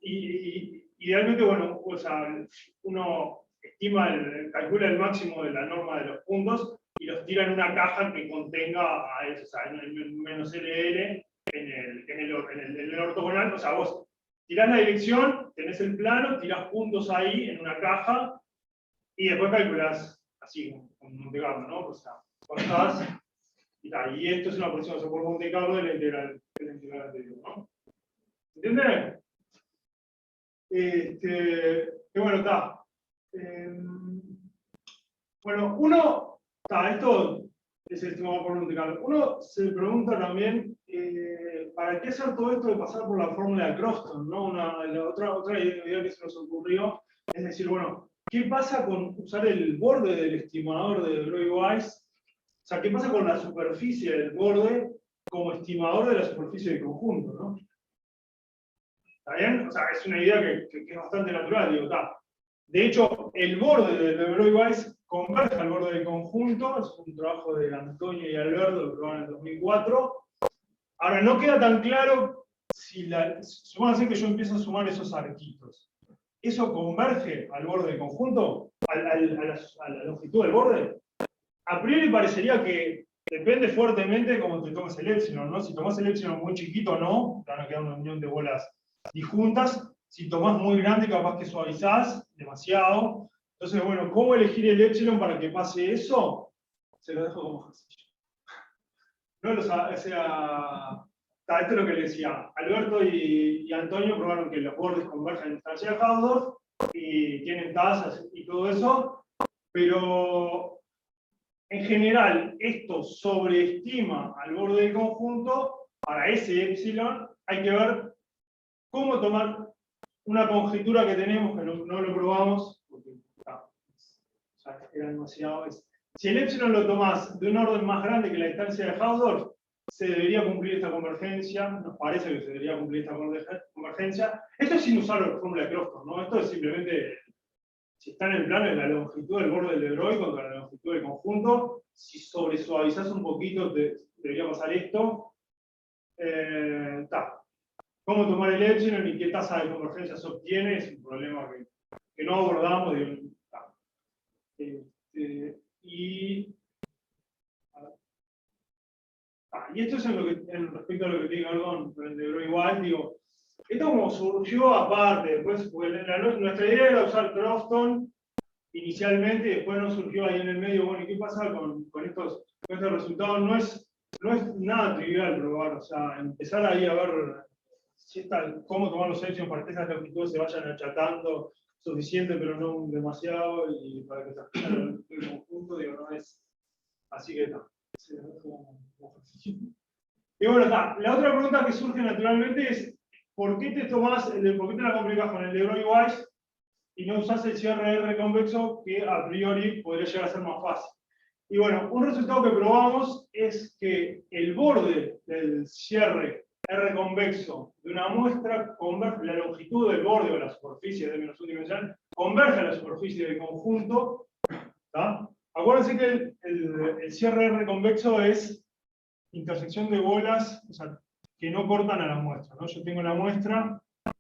Speaker 2: y idealmente, bueno, o sea, uno calcula el máximo de la norma de los puntos y los tira en una caja que contenga a eso, o sea, en el menos LL en el ortogonal. O sea, vos tirás la dirección, tenés el plano, tirás puntos ahí en una caja y después calculás así, con Monte Carlo, ¿no? O sea, Y esto es una aproximación por Monte Carlo de la integral anterior, ¿no? ¿Entienden? Y bueno, está. Bueno, esto es el estimado por Monte Carlo. Uno se pregunta también, ¿para qué hacer todo esto de pasar por la fórmula de Crofton, ¿no? La otra idea que se nos ocurrió es decir, bueno, ¿qué pasa con usar el borde del estimador de Broglie-Weiss? O sea, ¿qué pasa con la superficie del borde como estimador de la superficie del conjunto, ¿no? ¿Está bien? O sea, es una idea que es bastante natural, digo, está. De hecho, el borde de Broglie-Weiss converge al borde del conjunto, es un trabajo de Antonio y Alberto, que probaron en el 2004. Ahora, no queda tan claro si supóngase que yo empiezo a sumar esos arquitos. ¿Eso converge al borde del conjunto? ¿A la longitud del borde? A priori parecería que depende fuertemente de cómo te tomes el épsilon, ¿no? Si tomas el épsilon muy chiquito, no, te van a quedar una unión de bolas disjuntas. Si tomás muy grande, capaz que suavizás demasiado. Entonces, bueno, ¿cómo elegir el épsilon para que pase eso? Se lo dejo como ejercicio. No lo sabe, o sea, esto es lo que le decía. Alberto y Antonio probaron que los bordes convergen en instancia de Hausdorff y tienen tasas y todo eso, pero en general esto sobreestima al borde del conjunto. Para ese épsilon hay que ver cómo tomar una conjetura que tenemos, que no lo probamos, porque era demasiado. Si el épsilon lo tomás de un orden más grande que la distancia de Hausdorff, se debería cumplir esta convergencia, nos parece que se debería cumplir esta convergencia. Esto es sin usar la fórmula de Crofton, ¿no? Esto es simplemente, si está en el plano de la longitud del borde del de Broglie contra la longitud del conjunto, si sobresuavizás un poquito, debería pasar esto. ¿Cómo tomar el épsilon y qué tasa de convergencia se obtiene? Es un problema que no abordamos. Y esto es en respecto a lo que tiene que ver con el de Broglie-Weiss, digo, esto como surgió aparte, después, nuestra idea era usar Crofton inicialmente, y después nos surgió ahí en el medio, bueno, ¿y qué pasa con estos resultados? No es nada trivial probar, o sea, empezar ahí a ver cómo tomar los épsilon para que esas longitudes se vayan achatando suficiente, pero no demasiado, y para que se aplique el conjunto, digo, no es así que está. Y bueno, la otra pregunta que surge naturalmente es ¿por qué te la complicas con el de Broglie-Weiss y no usás el cierre R convexo, que a priori podría llegar a ser más fácil? Y bueno, un resultado que probamos es que el borde del cierre R convexo de una muestra converge, la longitud del borde o la superficie de menos 1 dimensión converge a la superficie del conjunto. ¿Está? Acuérdense que el cierre R convexo es intersección de bolas, o sea, que no cortan a la muestra, ¿no? Yo tengo la muestra, o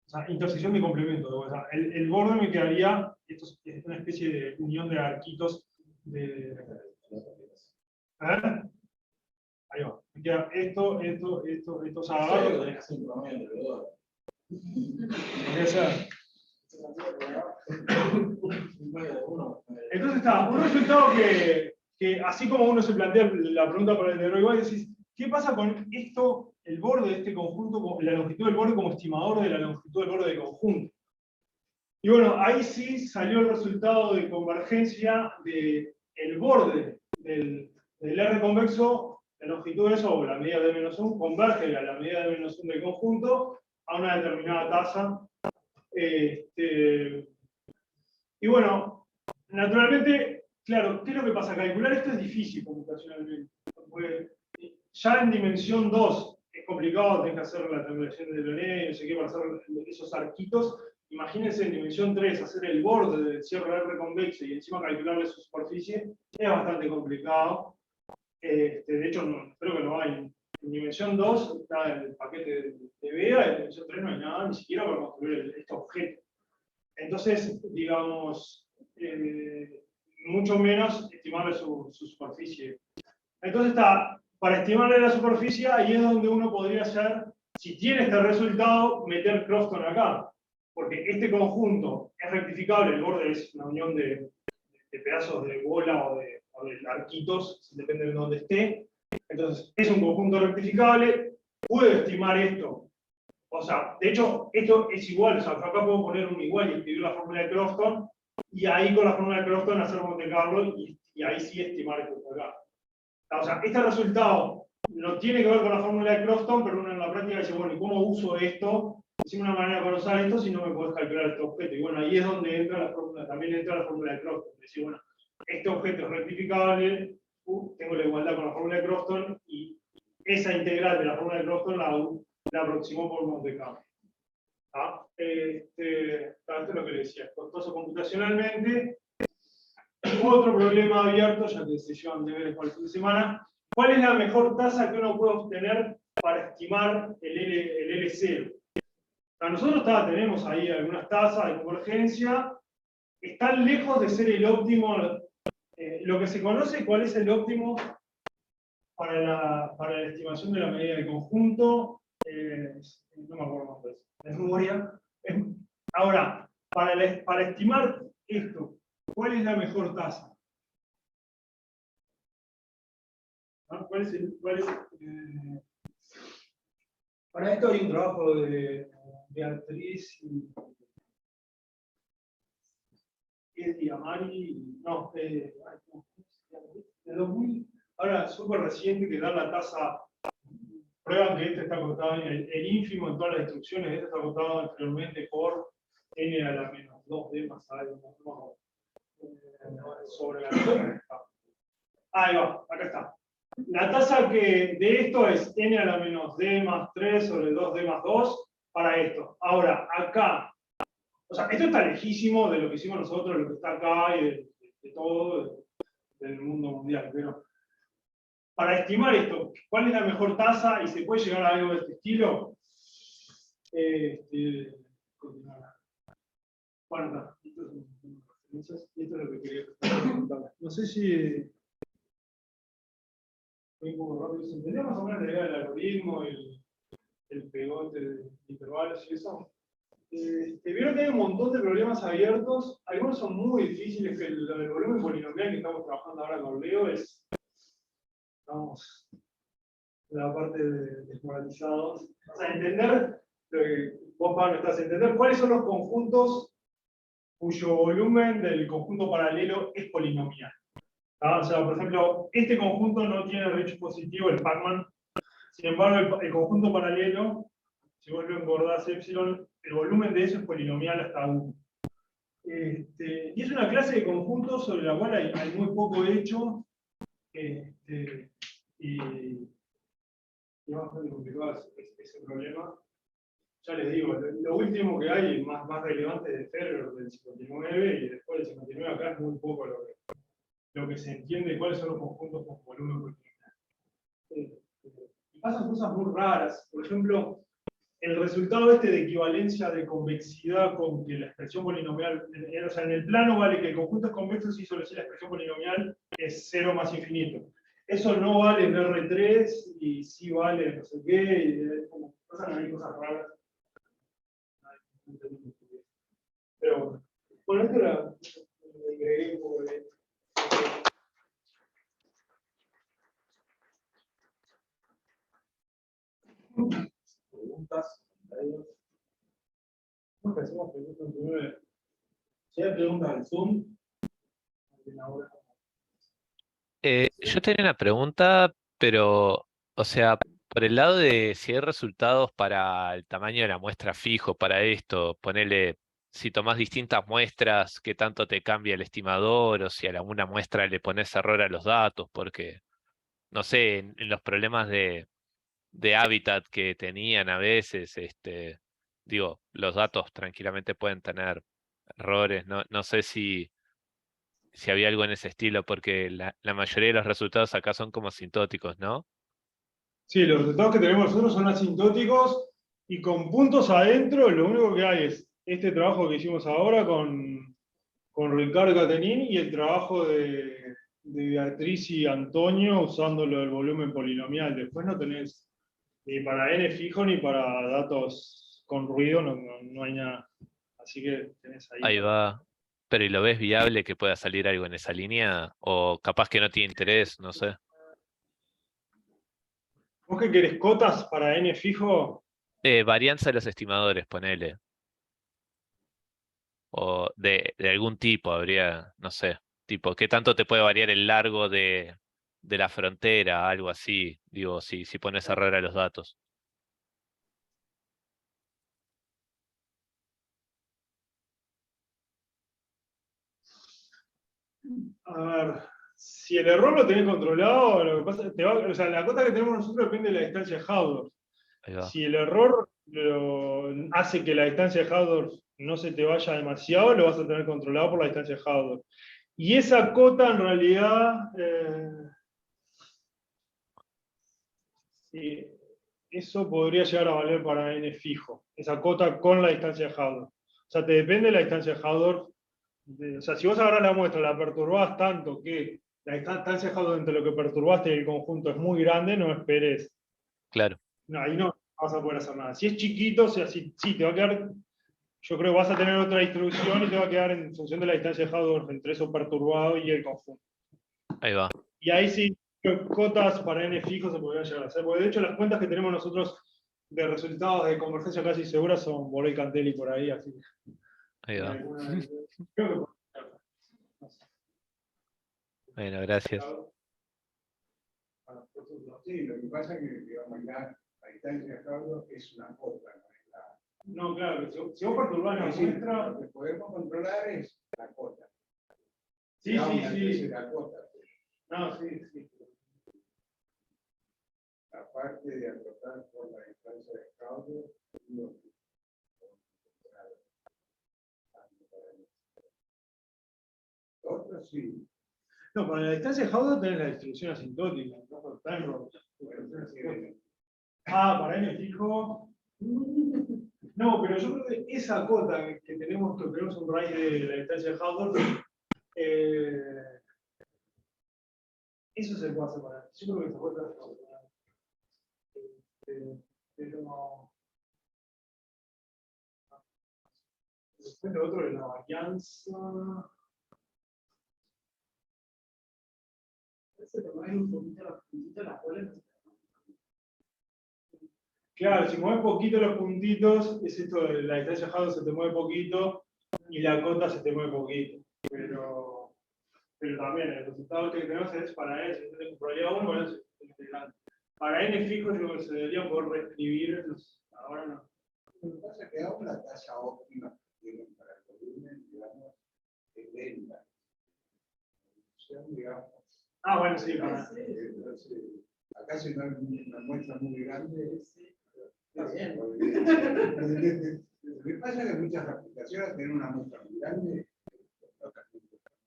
Speaker 2: sea, intersección de complemento, o sea, el borde me quedaría, esto es una especie de unión de arquitos de... Ahí va, me queda esto, o sea, abajo.
Speaker 1: Tenés que hacer un promedio entre los dos.
Speaker 2: Podría ser. Entonces está, un resultado que así como uno se plantea la pregunta para el de Broglie-Weiss, decís, ¿qué pasa con esto, el borde de este conjunto, la longitud del borde como estimador de la longitud del borde del conjunto? Y bueno, ahí sí salió el resultado de convergencia del borde del R convexo, la longitud de eso, o la medida de -1, converge a la medida de -1 del conjunto a una determinada tasa. Y bueno, naturalmente, claro, ¿qué es lo que pasa? Calcular esto es difícil computacionalmente. Porque ya en dimensión 2 es complicado, tenés que hacer la triangulación de Delaunay, no sé qué, para hacer esos arquitos. Imagínense en dimensión 3 hacer el borde del cierre R convexo y encima calcularle su superficie, es bastante complicado. De hecho, creo que no hay. En dimensión 2 está el paquete de Vega, en dimensión 3 no hay nada, ni siquiera para construir este objeto. Entonces, digamos, mucho menos estimarle su superficie. Entonces está, para estimarle la superficie, ahí es donde uno podría hacer, si tiene este resultado, meter Crofton acá. Porque este conjunto es rectificable, el borde es una unión de pedazos de bola o de de arquitos, depende de dónde esté. Entonces, es un conjunto rectificable, puedo estimar esto. O sea, de hecho, esto es igual, o sea, yo acá puedo poner un igual y escribir la fórmula de Crofton, y ahí con la fórmula de Crofton hacer Monte Carlo, y ahí sí estimar esto de acá. O sea, este resultado no tiene que ver con la fórmula de Crofton, pero uno en la práctica dice, bueno, ¿y cómo uso esto? Decime una manera para usar esto si no me podés calcular este objeto. Y bueno, ahí es donde entra la fórmula, también entra la fórmula de Crofton. Decir, bueno, este objeto es rectificable, tengo la igualdad con la fórmula de Crofton, y esa integral de la fórmula de Crofton la aproximó por Monte Carlo. Esto es lo que le decía, es costoso computacionalmente. Otro problema abierto, ya que se llevan deberes para el fin de semana. ¿Cuál es la mejor tasa que uno puede obtener para estimar el L0? Nosotros tenemos ahí algunas tasas de convergencia. Están lejos de ser el óptimo. Lo que se conoce, ¿cuál es el óptimo para la estimación de la medida de conjunto? No me acuerdo más de eso. De memoria. Ahora, para estimar esto, ¿cuál es la mejor tasa?
Speaker 4: Para esto hay un trabajo de Beatriz
Speaker 2: y Amari, no, de 2000, ahora súper reciente, que da la tasa, prueban que este está acotado, el ínfimo en todas las instrucciones, este está acotado anteriormente por n a la menos 2d más algo, sobre la ahí va, acá está. La tasa que de esto es n a la menos d más 3 sobre 2d más 2 para esto. Ahora, acá, o sea, esto está lejísimo de lo que hicimos nosotros, de lo que está acá y de todo, del mundo mundial. Pero para estimar esto, ¿cuál es la mejor tasa y se puede llegar a algo de este estilo? Bueno, esto es lo que quería preguntar. No sé si muy poco rápido. ¿Se entendía más o menos la idea del algoritmo, el pegote de intervalos y eso? Vieron que hay un montón de problemas abiertos. Algunos son muy difíciles, que lo del volumen polinomial que estamos trabajando ahora con Leo es, estamos en la parte de desmoralizados. O sea, entender, lo que vos, Pablo, estás a entender cuáles son los conjuntos cuyo volumen del conjunto paralelo es polinomial. O sea, por ejemplo, este conjunto no tiene reach positivo, el Pacman. Sin embargo, el conjunto paralelo, si vos lo engordás epsilon, el volumen de eso es polinomial hasta 1. Y es una clase de conjuntos sobre la cual hay muy poco hecho. Y es bastante complicado ese problema. Ya les digo, lo último que hay, más relevante, es de Ferrer, del 59, y después del 59 acá es muy poco lo que se entiende de cuáles son los conjuntos con volumen polinomial. Y pasan cosas muy raras. Por ejemplo, el resultado de equivalencia de convexidad con que la expresión polinomial, o sea, en el plano vale que el conjunto es convexo si solo si la expresión polinomial es 0 más infinito. Eso no vale en R3 y sí vale no sé qué, y como pasan ahí cosas raras. Pero bueno, esto era agregué un poco de.
Speaker 4: preguntas, comentarios.
Speaker 2: ¿Cómo que hacemos preguntas primero? Si hay preguntas del Zoom,
Speaker 5: Yo tenía una pregunta, pero, o sea, por el lado de si hay resultados para el tamaño de la muestra fijo, para esto, ponerle, si tomás distintas muestras, qué tanto te cambia el estimador, o si a alguna muestra le pones error a los datos, porque, no sé, en los problemas de hábitat que tenían a veces, digo, los datos tranquilamente pueden tener errores, no sé si había algo en ese estilo, porque la mayoría de los resultados acá son como asintóticos, ¿no?
Speaker 2: sí, los resultados que tenemos nosotros son asintóticos y con puntos adentro, lo único que hay es este trabajo que hicimos ahora con Ricardo Catenin y el trabajo de Beatriz y Antonio usando lo del volumen polinomial. Después no tenés ni para n fijo ni para datos con ruido, no hay nada. Así que tenés ahí.
Speaker 5: Ahí va. Pero ¿y lo ves viable que pueda salir algo en esa línea? O capaz que no tiene interés, no sé.
Speaker 2: ¿Vos qué querés? ¿Cotas para N fijo?
Speaker 5: Varianza de los estimadores, ponele. O de algún tipo, habría, no sé. Tipo, ¿qué tanto te puede variar el largo de la frontera? Algo así. Digo, si pones a error a los datos.
Speaker 2: A ver, si el error lo tenés controlado, lo que pasa es que o sea, la cota que tenemos nosotros depende de la distancia de Haudorff.
Speaker 5: Ahí va.
Speaker 2: Si el error hace que la distancia de Haudorff no se te vaya demasiado, lo vas a tener controlado por la distancia de Haudorff. Y esa cota en realidad, sí, eso podría llegar a valer para n fijo, esa cota con la distancia de Haudorff. O sea, te depende de la distancia de Haudorff. O sea, si vos agarrás la muestra, la perturbás tanto que la distancia de Haudorff entre lo que perturbaste y el conjunto es muy grande, no esperes.
Speaker 5: Claro.
Speaker 2: No, ahí no vas a poder hacer nada. Si es chiquito, o sea, sí, te va a quedar. Yo creo que vas a tener otra distribución y te va a quedar en función de la distancia de Haudorff entre eso perturbado y el conjunto.
Speaker 5: Ahí va.
Speaker 2: Y ahí sí, cotas para n fijo se podrían llegar a hacer. Porque de hecho, las cuentas que tenemos nosotros de resultados de convergencia casi seguras son Borel y Cantelli por ahí, así.
Speaker 5: Ahí va.
Speaker 2: Creo que
Speaker 5: Bueno, gracias.
Speaker 3: Sí, lo que pasa es que, digamos, la distancia de Haudorff es una cota, no es la.
Speaker 2: no, claro, si vos perturbás la
Speaker 3: Es decir,
Speaker 2: muestra.
Speaker 3: lo que podemos controlar es la cota.
Speaker 2: Sí,
Speaker 3: Digamos,
Speaker 2: sí,
Speaker 3: antes
Speaker 2: sí.
Speaker 3: de la cota.
Speaker 2: No, sí, sí.
Speaker 3: Aparte de acotar por la distancia de Haudorff, lo que otro sí.
Speaker 2: No, para la distancia de Haudorff tenés la distribución asintótica. ¿No? Para n fijo. No, pero yo creo que esa cota que tenemos un raíz de la distancia de Haudorff, eso se puede separar. Yo creo que se puede separar. Pero después lo otro de la varianza. Claro, si mueves poquito los puntitos, es esto de la distancia de Haudorff se te mueve poquito y la cota se te mueve poquito. Pero también el resultado que tenemos es para n, si tenés probabilidad 1, para n integrante. Para n fijo, yo creo que se debería poder reescribir. Ahora no.
Speaker 3: Lo que pasa es que aún la tasa óptima que tienen para el volumen, digamos, es lenta. Digamos.
Speaker 2: Bueno, sí, para.
Speaker 3: Entonces, acá si no hay una muestra muy grande. Está bien. Lo que pasa es que muchas aplicaciones tienen una muestra muy grande.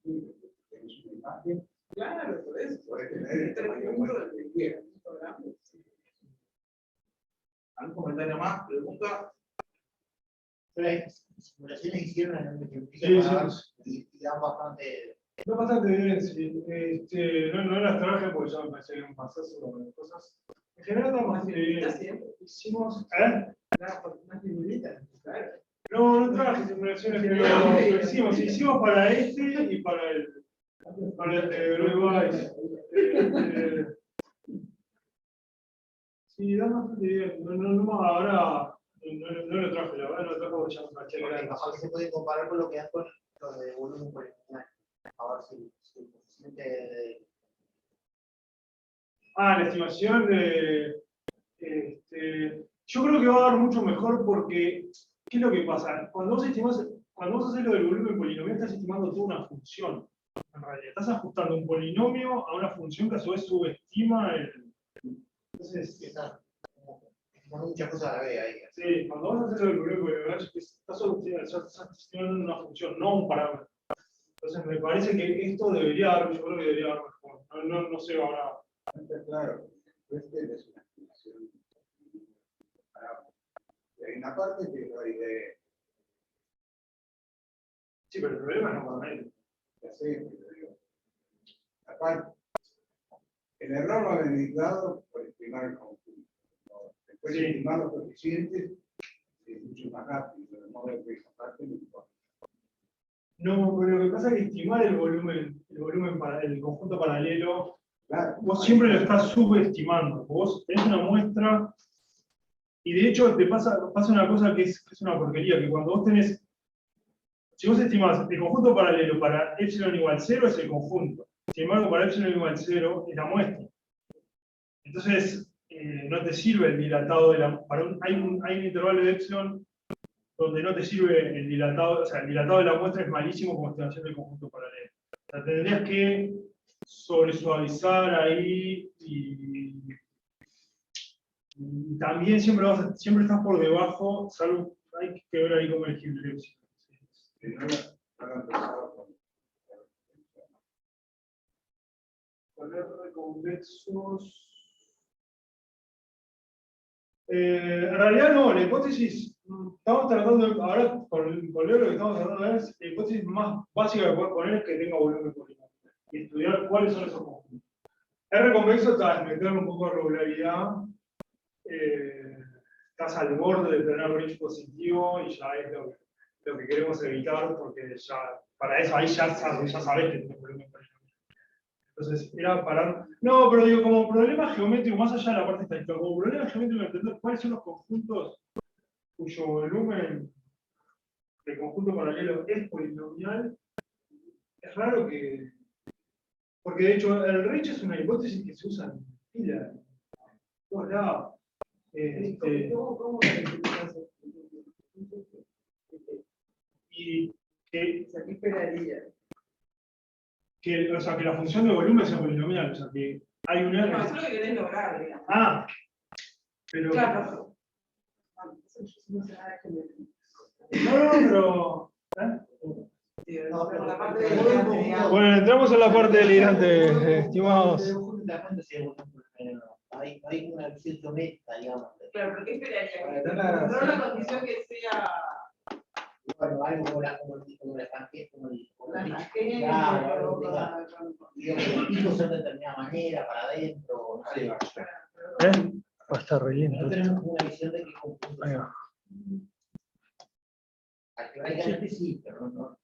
Speaker 3: Tenés una imagen.
Speaker 1: Claro, por eso.
Speaker 3: Puedes tener el tamaño de muestra que quieras.
Speaker 1: ¿Algún comentario más? ¿Pregunta?
Speaker 6: Simulaciones hicieron en el y dan bastante.
Speaker 2: No bastante bien, sí. No las traje porque ya me parece que era un pasazo de cosas. En general está bastante bien. Hicimos. No traje simulaciones, pero hicimos para este y para el de Uruguay. Sí, da bastante bien. No, ahora no lo traje, la verdad no lo traje porque ya me caché grande.
Speaker 6: Capaz que se puede comparar con lo que das con lo de volumen polinomial. A ver si el coeficiente de.
Speaker 2: La estimación de. Yo creo que va a dar mucho mejor porque, ¿qué es lo que pasa? Cuando vos haces lo del volumen polinomial, estás estimando toda una función. En realidad, estás ajustando un polinomio a una función que a su vez subestima el. Entonces,
Speaker 6: Con muchas cosas a la vez ahí.
Speaker 2: sí, cuando vas a hacer lo del volumen polinomial, estás estimando una función, no un parámetro. Entonces, me parece que esto debería dar, yo creo que debería dar mejor. No sé ahora.
Speaker 3: Claro, este es una estimación. Hay una parte que no hay de.
Speaker 2: Sí, pero el problema es no poner.
Speaker 3: Ya sé, pero digo. Aparte, el error va a venir dado por estimar el conjunto. Después de estimar los coeficientes, es mucho más rápido. No debe que esa parte no importa.
Speaker 2: No, pero lo que pasa es que estimar el volumen para el conjunto paralelo,
Speaker 3: Claro.
Speaker 2: vos siempre lo estás subestimando. Vos tenés una muestra, y de hecho te pasa una cosa que es una porquería, que cuando vos tenés, si vos estimás el conjunto paralelo para epsilon igual 0 es el conjunto, sin embargo para epsilon igual 0 es la muestra. Entonces, no te sirve el dilatado de la... hay un intervalo de epsilon donde no te sirve el dilatado, o sea, el dilatado de la muestra es malísimo como estimación del conjunto paralelo. O sea, tendrías que sobresuavizar ahí y también siempre estás por debajo, salvo hay que ver ahí cómo elegir el epsilon.
Speaker 3: Sí, no lo empezaba con-
Speaker 2: Con R convexos. En realidad no, la hipótesis, estamos tratando, ahora con Leo lo que estamos tratando de ver es la hipótesis más básica que puedes poner es que tenga volumen polinomial y estudiar cuáles son esos conjuntos. R convexo está meterle un poco de regularidad, estás al borde de tener range positivo y ya es lo que queremos evitar porque ya, para eso ahí ya sabes que tienes volumen polinomial. Entonces, era parar. No, pero digo, como problema geométrico, más allá de la parte estadística, como problema geométrico, entender cuáles son los conjuntos cuyo volumen de conjunto paralelo es polinomial, es raro que. Porque de hecho, el range es una hipótesis que se usa en pila, en todos lados.
Speaker 6: ¿Cómo calificas?
Speaker 2: Y que,
Speaker 6: O sea, ¿qué esperaría?
Speaker 2: o sea, que la función de volumen sea polinomial, o sea, que hay un R.
Speaker 7: No, eso es lo que querés lograr, digamos.
Speaker 2: Ah, pero.
Speaker 7: Claro. No sé nada de
Speaker 2: No, pero.
Speaker 6: No, pero
Speaker 7: la parte
Speaker 6: de
Speaker 7: delirante,
Speaker 2: Bueno, entramos en la parte delirante, estimados.
Speaker 6: Hay una visión geométrica, digamos.
Speaker 7: Claro, pero ¿qué esperaría?
Speaker 3: Para dar la
Speaker 7: Encontrar una
Speaker 3: gracia.
Speaker 7: condición que sea
Speaker 6: Bueno, algo como la tangente, como
Speaker 7: la
Speaker 6: el
Speaker 7: tangente,
Speaker 6: claro,
Speaker 7: o
Speaker 6: digamos,
Speaker 7: con-
Speaker 6: digamos, los picos son de determinada manera, para adentro, no sé.
Speaker 2: Va a estar re
Speaker 6: No tenemos una visión de qué conjunto.
Speaker 2: Ahí va.
Speaker 6: Prácticamente sí, pero no.